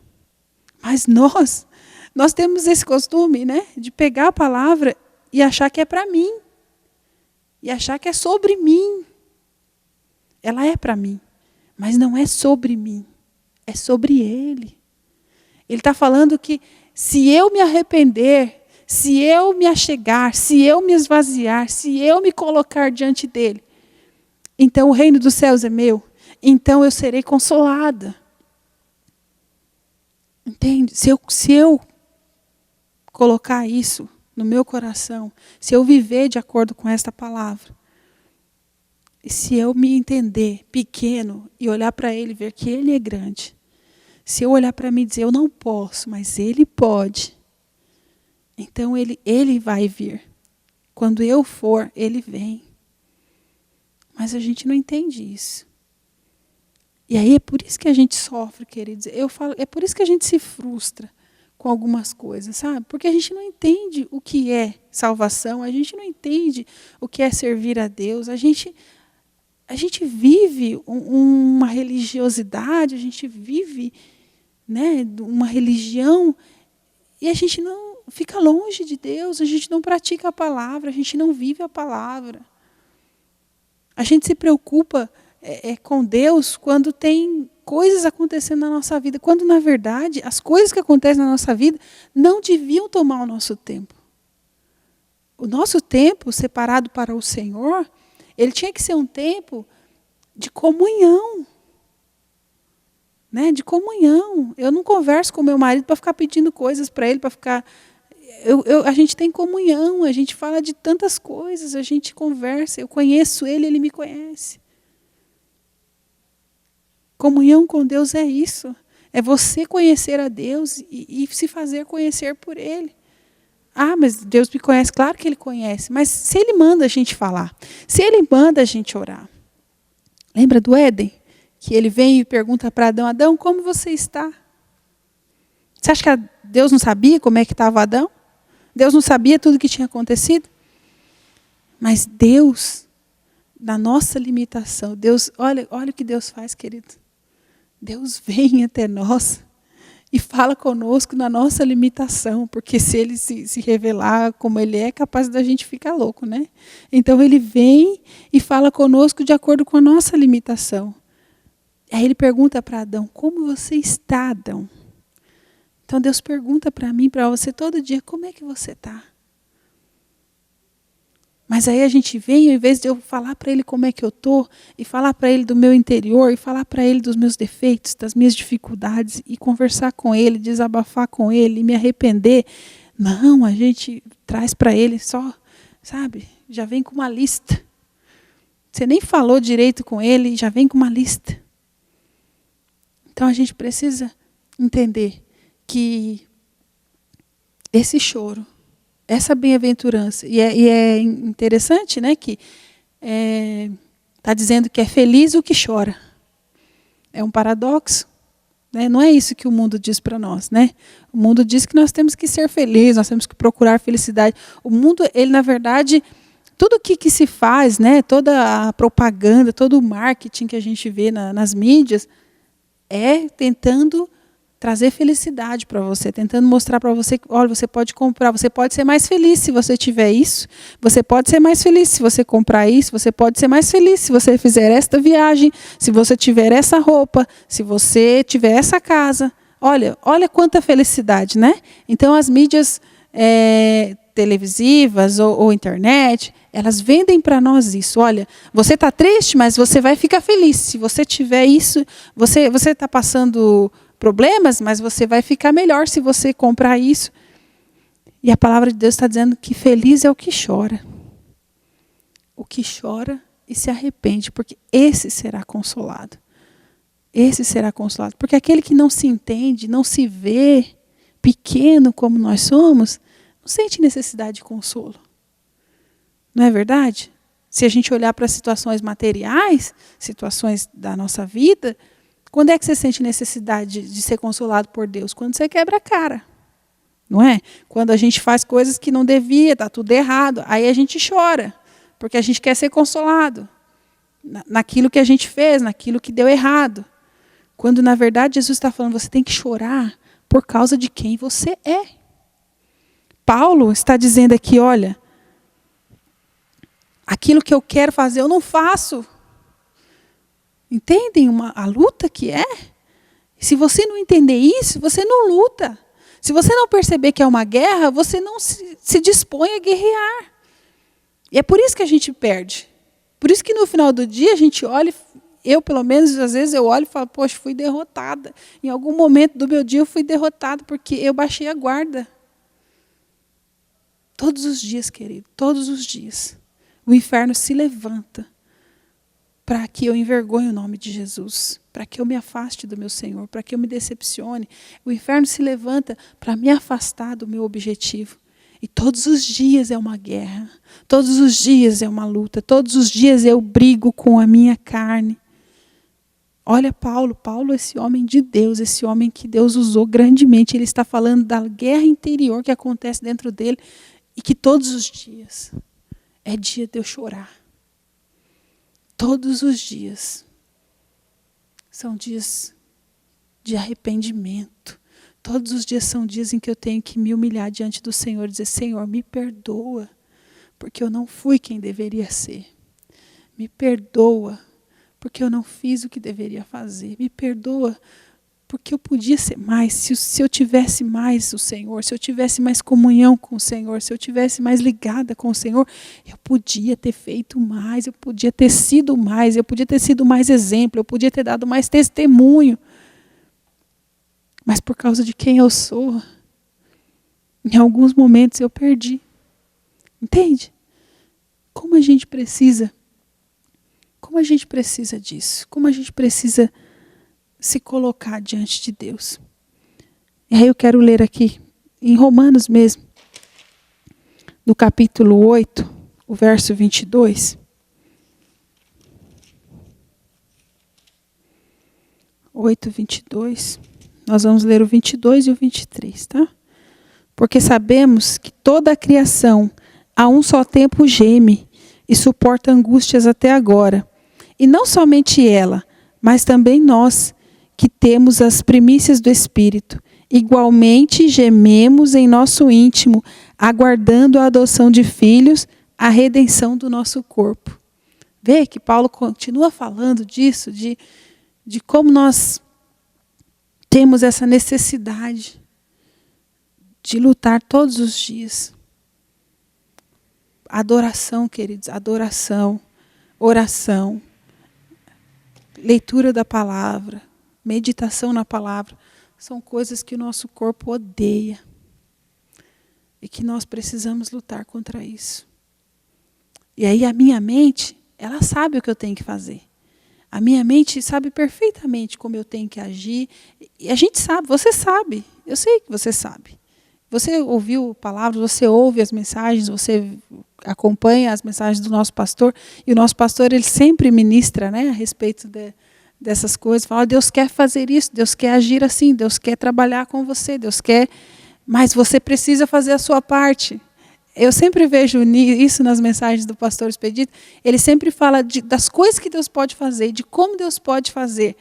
Mas nós temos esse costume, né, de pegar a palavra e achar que é para mim. E achar que é sobre mim. Ela é para mim. Mas não é sobre mim. É sobre Ele. Ele está falando que se eu me arrepender, se eu me achegar, se eu me esvaziar, se eu me colocar diante dEle, então o reino dos céus é meu. Então eu serei consolada. Entende? Se eu colocar isso no meu coração, se eu viver de acordo com esta palavra, e se eu me entender pequeno e olhar para Ele e ver que Ele é grande, se eu olhar para mim e dizer, eu não posso, mas Ele pode, então Ele vai vir. Quando eu for, Ele vem. Mas a gente não entende isso. E aí é por isso que a gente sofre, queridos. Eu falo, é por isso que a gente se frustra com algumas coisas, sabe? Porque a gente não entende o que é salvação, a gente não entende o que é servir a Deus, a gente vive uma religiosidade, a gente vive, né, uma religião e a gente não fica longe de Deus, a gente não pratica a palavra, a gente não vive a palavra. A gente se preocupa com Deus quando tem coisas acontecendo na nossa vida, quando na verdade as coisas que acontecem na nossa vida não deviam tomar o nosso tempo. O nosso tempo separado para o Senhor, ele tinha que ser um tempo de comunhão. Né? De comunhão. Eu não converso com meu marido para ficar pedindo coisas para ele, para ficar... a gente tem comunhão, a gente fala de tantas coisas, a gente conversa, eu conheço ele, ele me conhece. Comunhão com Deus é isso. É você conhecer a Deus e se fazer conhecer por Ele. Ah, mas Deus me conhece. Claro que Ele conhece. Mas se Ele manda a gente falar, se Ele manda a gente orar. Lembra do Éden? Que Ele vem e pergunta para Adão, Adão, como você está? Você acha que Deus não sabia como é que estava Adão? Deus não sabia tudo o que tinha acontecido? Mas Deus, na nossa limitação, Deus, olha o que Deus faz, querido. Deus vem até nós e fala conosco na nossa limitação, porque se Ele se revelar como Ele é, capaz da gente ficar louco, né? Então Ele vem e fala conosco de acordo com a nossa limitação. Aí ele pergunta para Adão, como você está, Adão? Então Deus pergunta para mim, para você todo dia, como é que você está? Mas aí a gente vem, ao invés de eu falar para ele como é que eu estou, e falar para ele do meu interior, e falar para ele dos meus defeitos, das minhas dificuldades, e conversar com ele, desabafar com ele, e me arrepender. Não, a gente traz para ele só, sabe, já vem com uma lista. Você nem falou direito com ele, já vem com uma lista. Então a gente precisa entender que esse choro, essa bem-aventurança, e é interessante, né, que está dizendo que é feliz o que chora. É um paradoxo, né? Não é isso que o mundo diz para nós, né? O mundo diz que nós temos que ser felizes, nós temos que procurar felicidade. O mundo, ele na verdade, tudo que se faz, né, toda a propaganda, todo o marketing que a gente vê nas mídias, é tentando trazer felicidade para você, tentando mostrar para você que, olha, você pode comprar, você pode ser mais feliz se você tiver isso, você pode ser mais feliz se você comprar isso, você pode ser mais feliz se você fizer esta viagem, se você tiver essa roupa, se você tiver essa casa. Olha quanta felicidade, né? Então as mídias televisivas ou internet, elas vendem para nós isso. Olha, você está triste, mas você vai ficar feliz. Se você tiver isso, você está passando problemas, mas você vai ficar melhor se você comprar isso. E a palavra de Deus está dizendo que feliz é o que chora. O que chora e se arrepende, porque esse será consolado. Esse será consolado. Porque aquele que não se entende, não se vê pequeno como nós somos, não sente necessidade de consolo. Não é verdade? Se a gente olhar para situações materiais, situações da nossa vida, quando é que você sente necessidade de ser consolado por Deus? Quando você quebra a cara, não é? Quando a gente faz coisas que não devia, está tudo errado, aí a gente chora, porque a gente quer ser consolado naquilo que a gente fez, naquilo que deu errado. Quando na verdade Jesus está falando, você tem que chorar por causa de quem você é. Paulo está dizendo aqui, olha, aquilo que eu quero fazer eu não faço. Entendem a luta que é? Se você não entender isso, você não luta. Se você não perceber que é uma guerra, você não se dispõe a guerrear. E é por isso que a gente perde. Por isso que no final do dia a gente olha, eu pelo menos às vezes eu olho e falo, poxa, fui derrotada. Em algum momento do meu dia eu fui derrotada porque eu baixei a guarda. Todos os dias, querido, todos os dias. O inferno se levanta para que eu envergonhe o nome de Jesus, para que eu me afaste do meu Senhor, para que eu me decepcione. O inferno se levanta para me afastar do meu objetivo. E todos os dias é uma guerra, todos os dias é uma luta, todos os dias eu brigo com a minha carne. Olha Paulo, esse homem de Deus, esse homem que Deus usou grandemente, ele está falando da guerra interior que acontece dentro dele e que todos os dias é dia de eu chorar. Todos os dias são dias de arrependimento. Todos os dias são dias em que eu tenho que me humilhar diante do Senhor e dizer, Senhor, me perdoa, porque eu não fui quem deveria ser. Me perdoa, porque eu não fiz o que deveria fazer. Me perdoa, porque eu podia ser mais. Se eu tivesse mais o Senhor, se eu tivesse mais comunhão com o Senhor, se eu tivesse mais ligada com o Senhor, eu podia ter feito mais, eu podia ter sido mais, eu podia ter sido mais exemplo, eu podia ter dado mais testemunho. Mas por causa de quem eu sou, em alguns momentos eu perdi. Entende? Como a gente precisa disso? Como a gente precisa se colocar diante de Deus? E aí eu quero ler aqui, em Romanos mesmo, no capítulo 8, o verso 22. 8, 22. Nós vamos ler o 22 e o 23, tá? Porque sabemos que toda a criação a um só tempo geme e suporta angústias até agora. E não somente ela, mas também nós, que temos as primícias do Espírito, igualmente gememos em nosso íntimo, aguardando a adoção de filhos, a redenção do nosso corpo. Vê que Paulo continua falando disso, de de como nós temos essa necessidade de lutar todos os dias. Adoração, queridos, adoração, oração, leitura da palavra, meditação na palavra, são coisas que o nosso corpo odeia e que nós precisamos lutar contra isso. E aí a minha mente, ela sabe o que eu tenho que fazer. A minha mente sabe perfeitamente como eu tenho que agir. E a gente sabe, você sabe, eu sei que você sabe. Você ouviu palavras, você ouve as mensagens, você acompanha as mensagens do nosso pastor, e o nosso pastor ele sempre ministra, né, a respeito dessas coisas, fala, Deus quer fazer isso, Deus quer agir assim, Deus quer trabalhar com você, Deus quer, mas você precisa fazer a sua parte. Eu sempre vejo isso nas mensagens do pastor Expedito, ele sempre fala das coisas que Deus pode fazer, de como Deus pode fazer,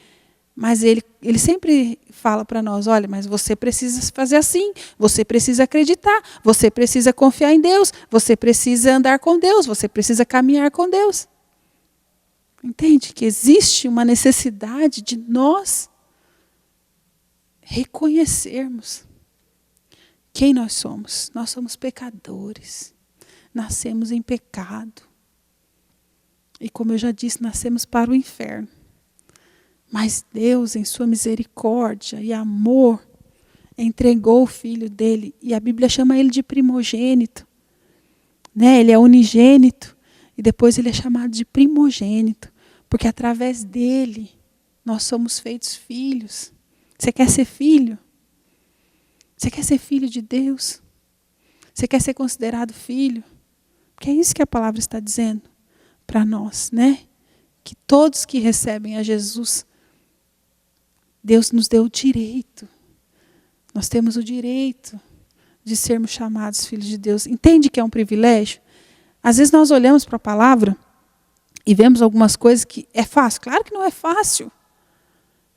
mas ele sempre fala para nós, olha, mas você precisa fazer assim, você precisa acreditar, você precisa confiar em Deus, você precisa andar com Deus, você precisa caminhar com Deus. Entende que existe uma necessidade de nós reconhecermos quem nós somos. Nós somos pecadores, nascemos em pecado. E como eu já disse, nascemos para o inferno. Mas Deus, em sua misericórdia e amor, entregou o Filho dele. E a Bíblia chama ele de primogênito. Né? Ele é unigênito. E depois ele é chamado de primogênito. Porque através dele, nós somos feitos filhos. Você quer ser filho? Você quer ser filho de Deus? Você quer ser considerado filho? Porque é isso que a palavra está dizendo para nós, né? Que todos que recebem a Jesus, Deus nos deu o direito. Nós temos o direito de sermos chamados filhos de Deus. Entende que é um privilégio? Às vezes nós olhamos para a palavra e vemos algumas coisas que é fácil. Claro que não é fácil.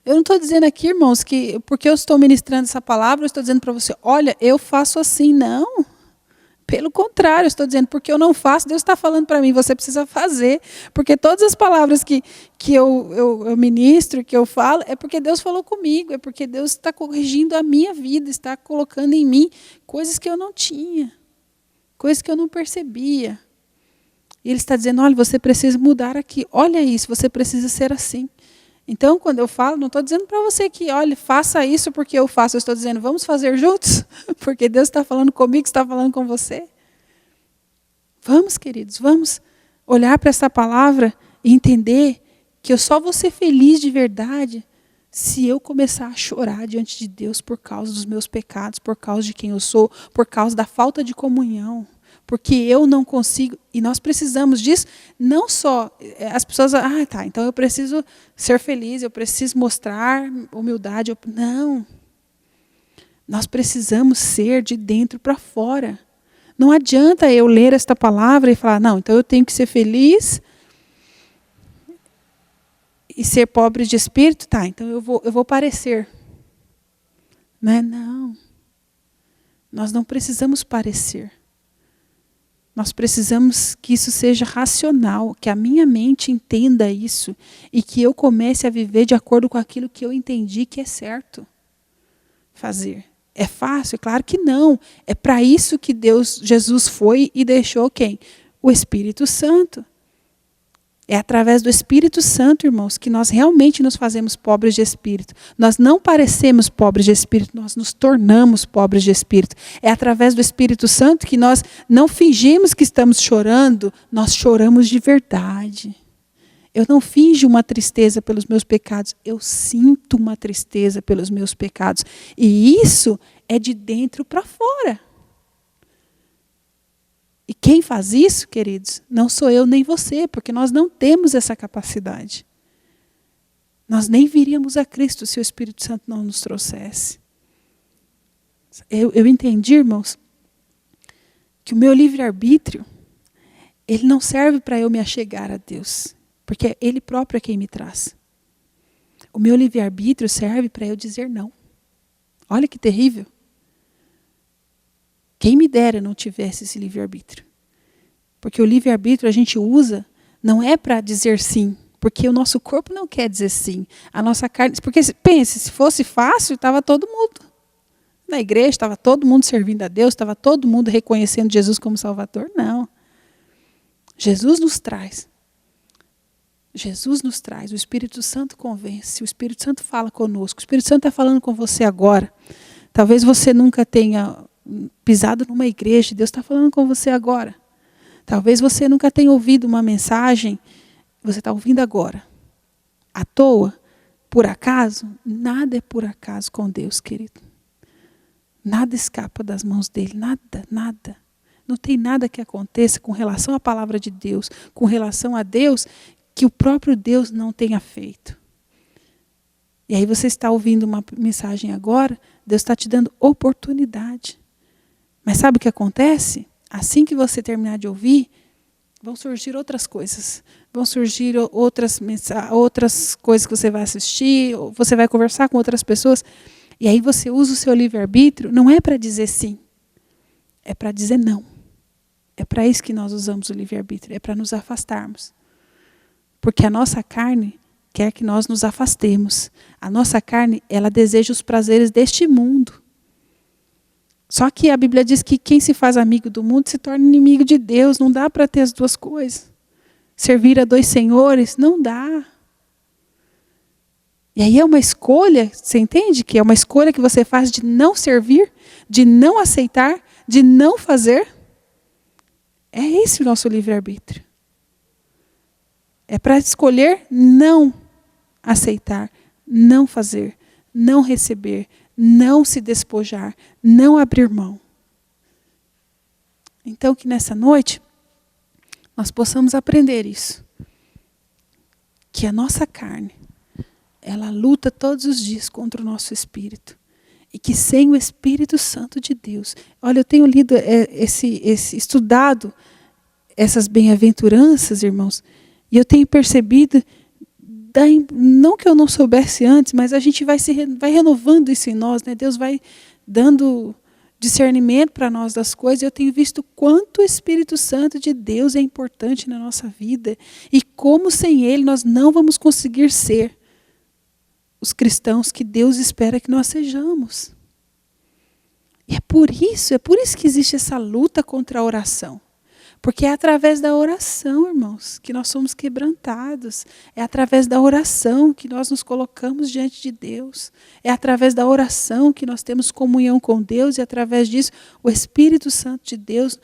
Eu não estou dizendo aqui, irmãos, que porque eu estou ministrando essa palavra, eu estou dizendo para você, olha, eu faço assim. Não. Pelo contrário, eu estou dizendo, porque eu não faço, Deus está falando para mim, você precisa fazer. Porque todas as palavras que eu ministro, que eu falo, é porque Deus falou comigo, é porque Deus está corrigindo a minha vida, está colocando em mim coisas que eu não tinha, coisas que eu não percebia. E Ele está dizendo, olha, você precisa mudar aqui, olha isso, você precisa ser assim. Então, quando eu falo, não estou dizendo para você que, olha, faça isso porque eu faço. Eu estou dizendo, vamos fazer juntos? Porque Deus está falando comigo, está falando com você. Vamos, queridos, vamos olhar para essa palavra e entender que eu só vou ser feliz de verdade se eu começar a chorar diante de Deus por causa dos meus pecados, por causa de quem eu sou, por causa da falta de comunhão. Porque eu não consigo, e nós precisamos disso, não só, as pessoas, então eu preciso ser feliz, eu preciso mostrar humildade. Não, nós precisamos ser de dentro para fora. Não adianta eu ler esta palavra e falar, não, então eu tenho que ser feliz e ser pobre de espírito, então eu vou parecer. Não, nós não precisamos parecer. Nós precisamos que isso seja racional, que a minha mente entenda isso e que eu comece a viver de acordo com aquilo que eu entendi que é certo fazer. É fácil? Claro que não. É para isso que Jesus foi e deixou quem? O Espírito Santo. É através do Espírito Santo, irmãos, que nós realmente nos fazemos pobres de espírito. Nós não parecemos pobres de espírito, nós nos tornamos pobres de espírito. É através do Espírito Santo que nós não fingimos que estamos chorando, nós choramos de verdade. Eu não finjo uma tristeza pelos meus pecados, eu sinto uma tristeza pelos meus pecados. E isso é de dentro para fora. E quem faz isso, queridos, não sou eu nem você, porque nós não temos essa capacidade. Nós nem viríamos a Cristo se o Espírito Santo não nos trouxesse. Eu entendi, irmãos, que o meu livre-arbítrio, ele não serve para eu me achegar a Deus, porque Ele próprio é quem me traz. O meu livre-arbítrio serve para eu dizer não. Olha que terrível. Quem me dera não tivesse esse livre-arbítrio. Porque o livre-arbítrio a gente usa, não é para dizer sim, Porque o nosso corpo não quer dizer sim. A nossa carne... Porque, pense, se fosse fácil, estava todo mundo na igreja, estava todo mundo servindo a Deus, estava todo mundo reconhecendo Jesus como Salvador. Não. Jesus nos traz. Jesus nos traz. O Espírito Santo convence. O Espírito Santo fala conosco. O Espírito Santo está falando com você agora. Talvez você nunca tenha pisado numa igreja. Deus está falando com você agora. Talvez você nunca tenha ouvido uma mensagem. Você está ouvindo agora. À toa? Por acaso? Nada é por acaso com Deus, querido. Nada escapa das mãos dele. Nada, nada. Não tem nada que aconteça com relação à palavra de Deus, com relação a Deus, que o próprio Deus não tenha feito. E aí você está ouvindo uma mensagem agora, Deus está te dando oportunidade. Mas sabe o que acontece? Assim que você terminar de ouvir, vão surgir outras coisas. Vão surgir outras coisas que você vai assistir, ou você vai conversar com outras pessoas. E aí você usa o seu livre-arbítrio, não é para dizer sim, é para dizer não. É para isso que nós usamos o livre-arbítrio, é para nos afastarmos. Porque a nossa carne quer que nós nos afastemos. A nossa carne, ela deseja os prazeres deste mundo. Só que a Bíblia diz que quem se faz amigo do mundo se torna inimigo de Deus. Não dá para ter as duas coisas. Servir a dois senhores, não dá. E aí é uma escolha, você entende? Que é uma escolha que você faz de não servir, de não aceitar, de não fazer. É esse o nosso livre-arbítrio. É para escolher não aceitar, não fazer, não receber, não se despojar, não abrir mão. Então que nessa noite nós possamos aprender isso. Que a nossa carne, ela luta todos os dias contra o nosso espírito. E que sem o Espírito Santo de Deus... Olha, eu tenho lido, estudado essas bem-aventuranças, irmãos, e eu tenho percebido, não que eu não soubesse antes, mas a gente vai renovando isso em nós, né? Deus vai dando discernimento para nós das coisas. Eu tenho visto quanto o Espírito Santo de Deus é importante na nossa vida e como sem Ele nós não vamos conseguir ser os cristãos que Deus espera que nós sejamos. E é por isso que existe essa luta contra a oração. Porque é através da oração, irmãos, que nós somos quebrantados. É através da oração que nós nos colocamos diante de Deus. É através da oração que nós temos comunhão com Deus. E através disso, o Espírito Santo de Deus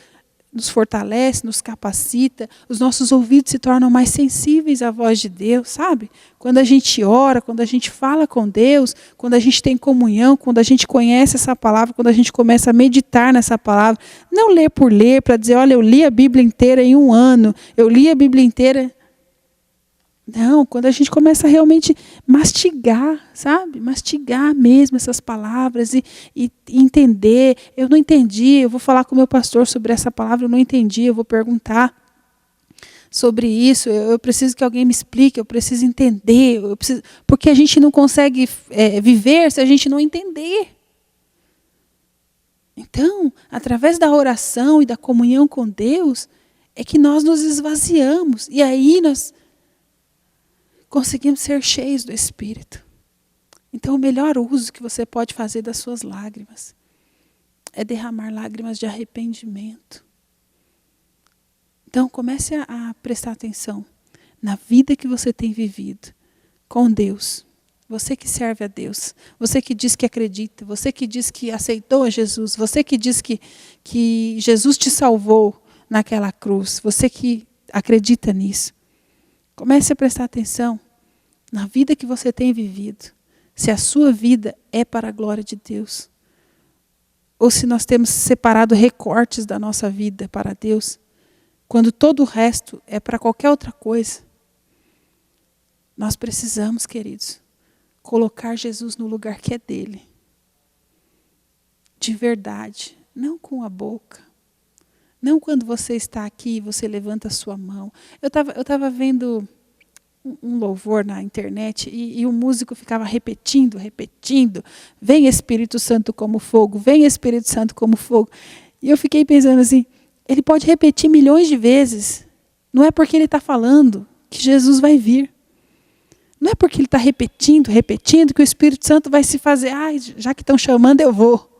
nos fortalece, nos capacita. Os nossos ouvidos se tornam mais sensíveis à voz de Deus, sabe? Quando a gente ora, quando a gente fala com Deus, quando a gente tem comunhão, quando a gente conhece essa palavra, quando a gente começa a meditar nessa palavra, não ler por ler, para dizer, olha, eu li a Bíblia inteira em 1 ano, eu li a Bíblia inteira... Não, quando a gente começa a realmente mastigar, sabe? Mastigar mesmo essas palavras e entender. Eu não entendi, eu vou falar com o meu pastor sobre essa palavra, eu não entendi, eu vou perguntar sobre isso, eu preciso que alguém me explique, eu preciso entender, porque a gente não consegue viver se a gente não entender. Então, através da oração e da comunhão com Deus, é que nós nos esvaziamos. E aí nós conseguimos ser cheios do Espírito. Então o melhor uso que você pode fazer das suas lágrimas é derramar lágrimas de arrependimento. Então comece a prestar atenção na vida que você tem vivido com Deus. Você que serve a Deus, você que diz que acredita, você que diz que aceitou a Jesus, você que diz que Jesus te salvou naquela cruz, você que acredita nisso. Comece a prestar atenção na vida que você tem vivido. Se a sua vida é para a glória de Deus. Ou se nós temos separado recortes da nossa vida para Deus. Quando todo o resto é para qualquer outra coisa. Nós precisamos, queridos, colocar Jesus no lugar que é dele. De verdade. Não com a boca. Não quando você está aqui e você levanta a sua mão. Eu estava vendo um louvor na internet e o músico ficava repetindo. Vem Espírito Santo como fogo, vem Espírito Santo como fogo. E eu fiquei pensando assim, ele pode repetir milhões de vezes. Não é porque ele está falando que Jesus vai vir. Não é porque ele está repetindo, que o Espírito Santo vai se fazer, já que estão chamando, eu vou.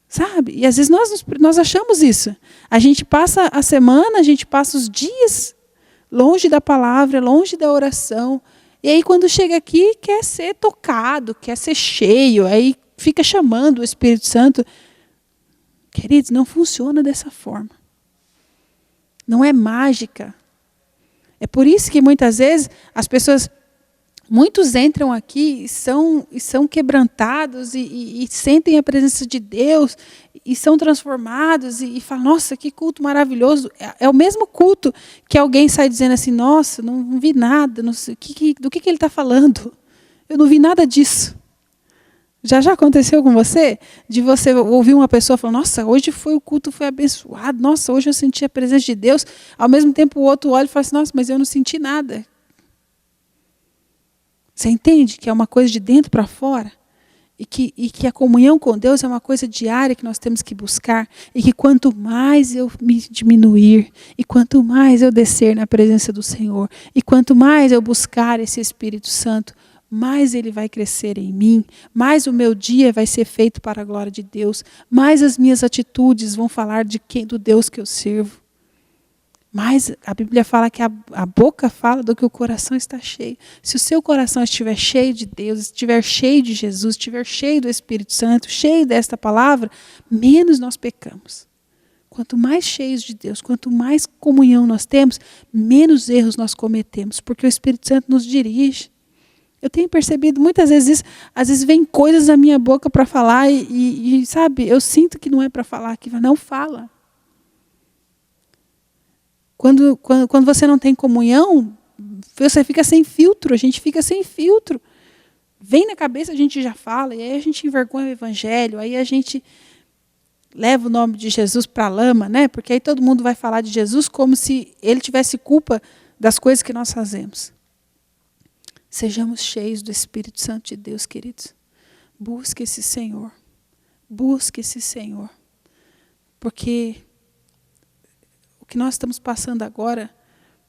Sabe? E às vezes nós achamos isso. A gente passa a semana, a gente passa os dias longe da palavra, longe da oração. E aí quando chega aqui, quer ser tocado, quer ser cheio. Aí fica chamando o Espírito Santo. Queridos, não funciona dessa forma. Não é mágica. É por isso que muitas vezes as pessoas, muitos entram aqui e são quebrantados e sentem a presença de Deus e são transformados e falam, nossa, que culto maravilhoso. É o mesmo culto que alguém sai dizendo assim, nossa, não vi nada, não sei, do que ele está falando? Eu não vi nada disso. Já aconteceu com você? De você ouvir uma pessoa falando, nossa, hoje o culto foi abençoado, nossa, hoje eu senti a presença de Deus. Ao mesmo tempo o outro olha e fala assim, nossa, mas eu não senti nada. Você entende que é uma coisa de dentro para fora? E que a comunhão com Deus é uma coisa diária que nós temos que buscar. E que quanto mais eu me diminuir, e quanto mais eu descer na presença do Senhor, e quanto mais eu buscar esse Espírito Santo, mais ele vai crescer em mim, mais o meu dia vai ser feito para a glória de Deus, mais as minhas atitudes vão falar do Deus que eu sirvo. Mas a Bíblia fala que a boca fala do que o coração está cheio. Se o seu coração estiver cheio de Deus, estiver cheio de Jesus, estiver cheio do Espírito Santo, cheio desta palavra, menos nós pecamos. Quanto mais cheios de Deus, quanto mais comunhão nós temos, menos erros nós cometemos, porque o Espírito Santo nos dirige. Eu tenho percebido muitas vezes isso, às vezes vem coisas na minha boca para falar e sabe, eu sinto que não é para falar aqui, não fala. Quando você não tem comunhão, você fica sem filtro, a gente fica sem filtro. Vem na cabeça, a gente já fala, e aí a gente envergonha o evangelho, aí a gente leva o nome de Jesus para a lama, né? Porque aí todo mundo vai falar de Jesus como se ele tivesse culpa das coisas que nós fazemos. Sejamos cheios do Espírito Santo de Deus, queridos. Busque esse Senhor. Busque esse Senhor. Porque o que nós estamos passando agora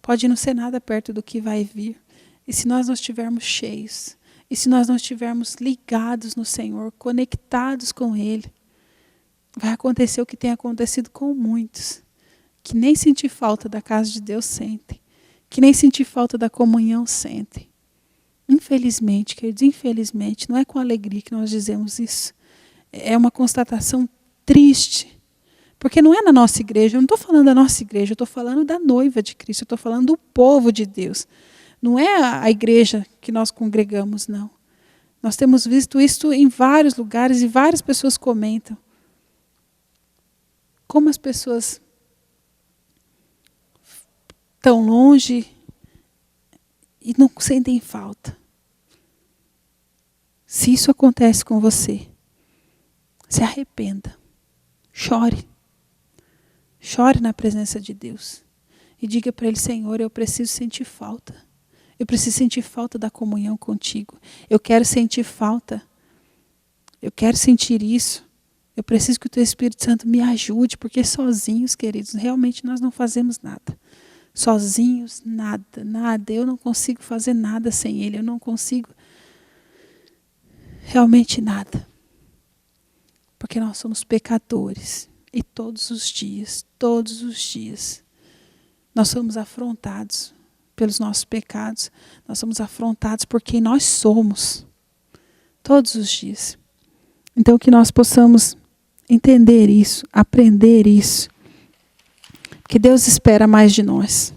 pode não ser nada perto do que vai vir. E se nós não estivermos cheios, e se nós não estivermos ligados no Senhor, conectados com Ele, vai acontecer o que tem acontecido com muitos, que nem sentir falta da casa de Deus sentem, que nem sentir falta da comunhão sentem. Infelizmente, queridos, infelizmente, não é com alegria que nós dizemos isso. É uma constatação triste. Porque não é na nossa igreja, eu não estou falando da nossa igreja, eu estou falando da noiva de Cristo, eu estou falando do povo de Deus. Não é a igreja que nós congregamos, não. Nós temos visto isso em vários lugares e várias pessoas comentam. Como as pessoas estão longe e não sentem falta. Se isso acontece com você, se arrependa, chore. Chore na presença de Deus. E diga para Ele, Senhor, eu preciso sentir falta. Eu preciso sentir falta da comunhão contigo. Eu quero sentir falta. Eu quero sentir isso. Eu preciso que o Teu Espírito Santo me ajude, porque sozinhos, queridos, realmente nós não fazemos nada. Sozinhos, nada. Eu não consigo fazer nada sem Ele. Eu não consigo realmente nada. Porque nós somos pecadores. E todos os dias, nós somos afrontados pelos nossos pecados. Nós somos afrontados por quem nós somos. Todos os dias. Então que nós possamos entender isso, aprender isso. Porque Deus espera mais de nós,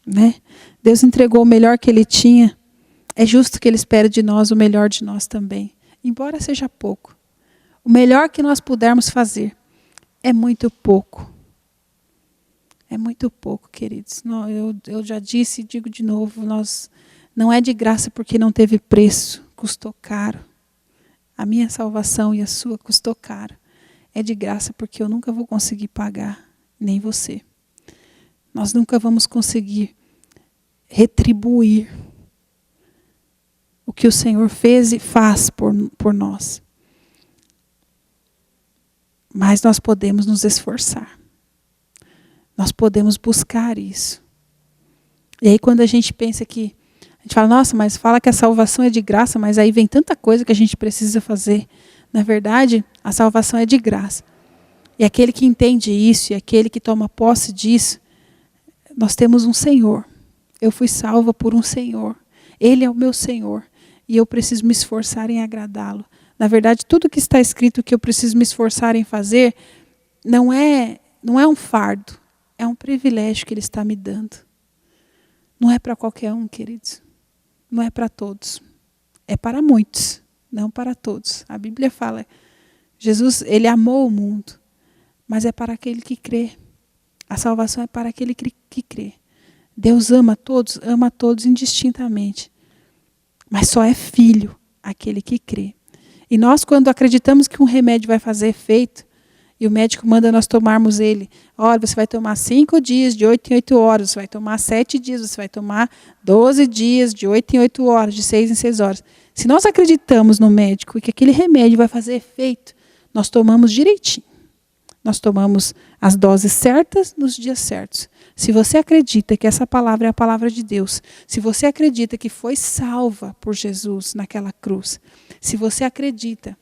né? Deus entregou o melhor que Ele tinha. É justo que Ele espere de nós o melhor de nós também. Embora seja pouco. O melhor que nós pudermos fazer é muito pouco. É muito pouco, queridos. Eu já disse e digo de novo, não é de graça porque não teve preço, custou caro. A minha salvação e a sua custou caro. É de graça porque eu nunca vou conseguir pagar, nem você. Nós nunca vamos conseguir retribuir o que o Senhor fez e faz por nós. Mas nós podemos nos esforçar. Nós podemos buscar isso. E aí quando a gente pensa que A gente fala, nossa, mas fala que a salvação é de graça, mas aí vem tanta coisa que a gente precisa fazer. Na verdade, a salvação é de graça. E aquele que entende isso, e aquele que toma posse disso, nós temos um Senhor. Eu fui salva por um Senhor. Ele é o meu Senhor. E eu preciso me esforçar em agradá-lo. Na verdade, tudo que está escrito que eu preciso me esforçar em fazer, não é um fardo. É um privilégio que Ele está me dando. Não é para qualquer um, queridos. Não é para todos. É para muitos, não para todos. A Bíblia fala, Jesus, Ele amou o mundo, mas é para aquele que crê. A salvação é para aquele que crê. Deus ama todos indistintamente. Mas só é filho aquele que crê. E nós, quando acreditamos que um remédio vai fazer efeito, e o médico manda nós tomarmos ele, olha, você vai tomar 5 dias, de 8 em 8 horas, você vai tomar 7 dias, você vai tomar 12 dias, de 8 em 8 horas, de 6 em 6 horas. Se nós acreditamos no médico e que aquele remédio vai fazer efeito, nós tomamos direitinho. Nós tomamos as doses certas nos dias certos. Se você acredita que essa palavra é a palavra de Deus, se você acredita que foi salva por Jesus naquela cruz, se você acredita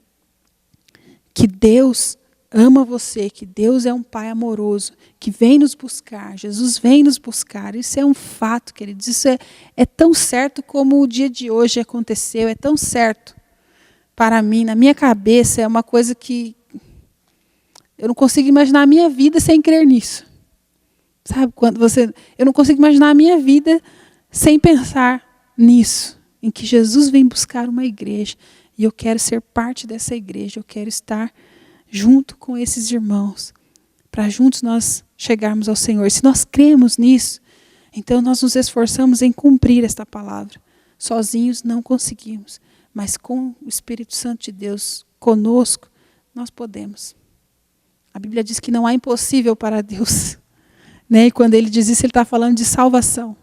que Deus ama você, que Deus é um Pai amoroso, que vem nos buscar, Jesus vem nos buscar, isso é um fato, queridos, isso é tão certo como o dia de hoje aconteceu, é tão certo para mim, na minha cabeça, é uma coisa que eu não consigo imaginar a minha vida sem crer nisso. Sabe, eu não consigo imaginar a minha vida sem pensar nisso, em que Jesus vem buscar uma igreja, e eu quero ser parte dessa igreja, eu quero estar junto com esses irmãos, para juntos nós chegarmos ao Senhor. E se nós cremos nisso, então nós nos esforçamos em cumprir esta palavra. Sozinhos não conseguimos, mas com o Espírito Santo de Deus conosco, nós podemos. A Bíblia diz que não há impossível para Deus. Né? E quando ele diz isso, ele está falando de salvação.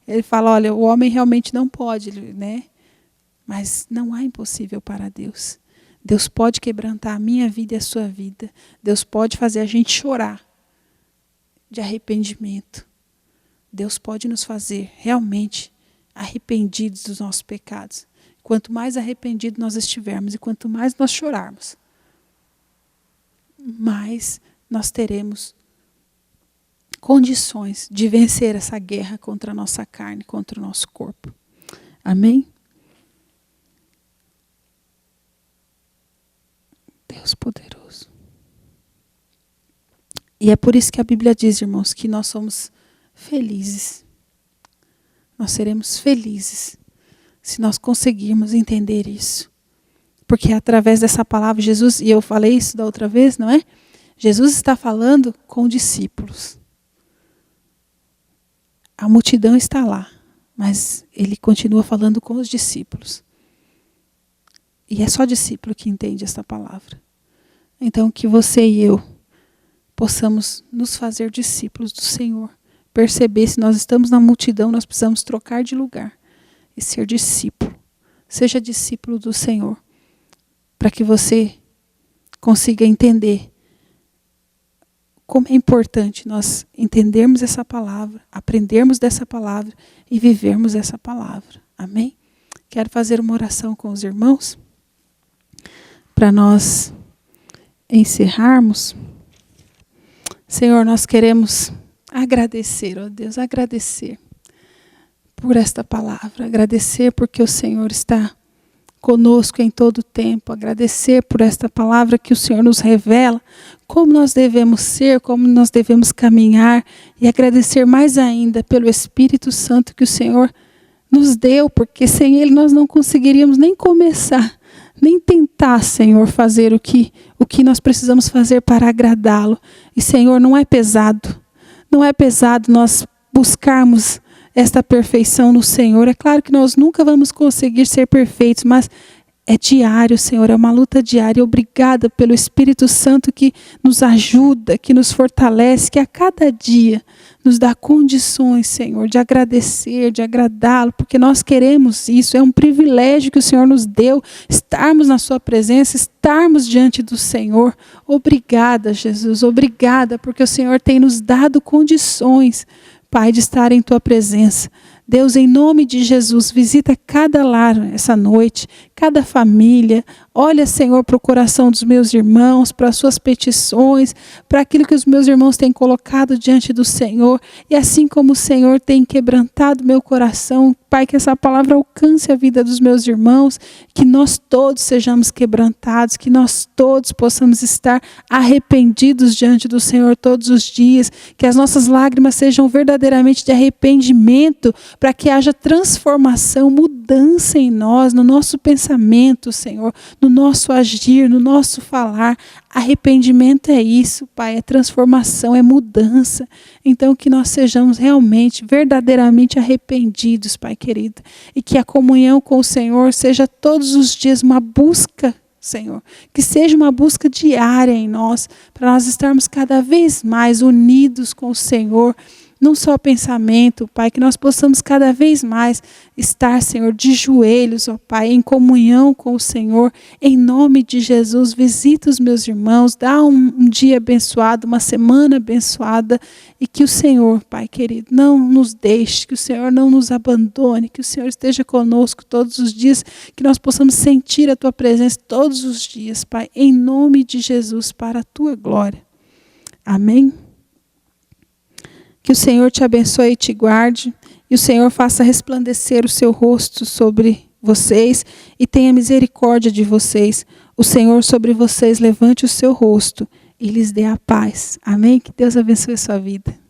Ele fala, olha, o homem realmente não pode, né? Mas não há impossível para Deus. Deus pode quebrantar a minha vida e a sua vida. Deus pode fazer a gente chorar de arrependimento. Deus pode nos fazer realmente arrependidos dos nossos pecados. Quanto mais arrependidos nós estivermos e quanto mais nós chorarmos, mais nós teremos condições de vencer essa guerra contra a nossa carne, contra o nosso corpo. Amém? Deus poderoso. E é por isso que a Bíblia diz, irmãos, que nós somos felizes. Nós seremos felizes se nós conseguirmos entender isso. Porque através dessa palavra, Jesus, e eu falei isso da outra vez, não é? Jesus está falando com discípulos. A multidão está lá, mas ele continua falando com os discípulos. E é só discípulo que entende esta palavra. Então que você e eu possamos nos fazer discípulos do Senhor. Perceber, se nós estamos na multidão, nós precisamos trocar de lugar e ser discípulo. Seja discípulo do Senhor. Para que você consiga entender como é importante nós entendermos essa palavra, aprendermos dessa palavra e vivermos essa palavra. Amém? Quero fazer uma oração com os irmãos para nós encerrarmos. Senhor, nós queremos agradecer, ó Deus, agradecer por esta palavra, agradecer porque o Senhor está conosco em todo o tempo, agradecer por esta palavra que o Senhor nos revela, como nós devemos ser, como nós devemos caminhar, e agradecer mais ainda pelo Espírito Santo que o Senhor nos deu, porque sem Ele nós não conseguiríamos nem começar, nem tentar, Senhor, fazer o que nós precisamos fazer para agradá-lo. E, Senhor, não é pesado nós buscarmos esta perfeição no Senhor. É claro que nós nunca vamos conseguir ser perfeitos, mas é diário, Senhor, é uma luta diária. Obrigada pelo Espírito Santo que nos ajuda, que nos fortalece, que a cada dia nos dá condições, Senhor, de agradecer, de agradá-lo, porque nós queremos isso. É um privilégio que o Senhor nos deu, estarmos na sua presença, estarmos diante do Senhor. Obrigada, Jesus, obrigada, porque o Senhor tem nos dado condições, Pai, de estar em Tua presença. Deus, em nome de Jesus, visita cada lar essa noite, cada família. Olha, Senhor, para o coração dos meus irmãos, para as suas petições, para aquilo que os meus irmãos têm colocado diante do Senhor. E assim como o Senhor tem quebrantado meu coração, Pai, que essa palavra alcance a vida dos meus irmãos, que nós todos sejamos quebrantados, que nós todos possamos estar arrependidos diante do Senhor todos os dias, que as nossas lágrimas sejam verdadeiramente de arrependimento, para que haja transformação, mudança em nós, no nosso pensamento, Senhor, no nosso agir, no nosso falar. Arrependimento é isso, Pai, é transformação, é mudança. Então que nós sejamos realmente, verdadeiramente arrependidos, Pai querido, e que a comunhão com o Senhor seja todos os dias uma busca, Senhor, que seja uma busca diária em nós, para nós estarmos cada vez mais unidos com o Senhor, num só pensamento, Pai, que nós possamos cada vez mais estar, Senhor, de joelhos, ó Pai, em comunhão com o Senhor, em nome de Jesus. Visita os meus irmãos, dá um dia abençoado, uma semana abençoada, e que o Senhor, Pai querido, não nos deixe, que o Senhor não nos abandone, que o Senhor esteja conosco todos os dias, que nós possamos sentir a Tua presença todos os dias, Pai, em nome de Jesus, para a Tua glória. Amém? Que o Senhor te abençoe e te guarde, e o Senhor faça resplandecer o seu rosto sobre vocês e tenha misericórdia de vocês. O Senhor sobre vocês levante o seu rosto e lhes dê a paz. Amém? Que Deus abençoe a sua vida.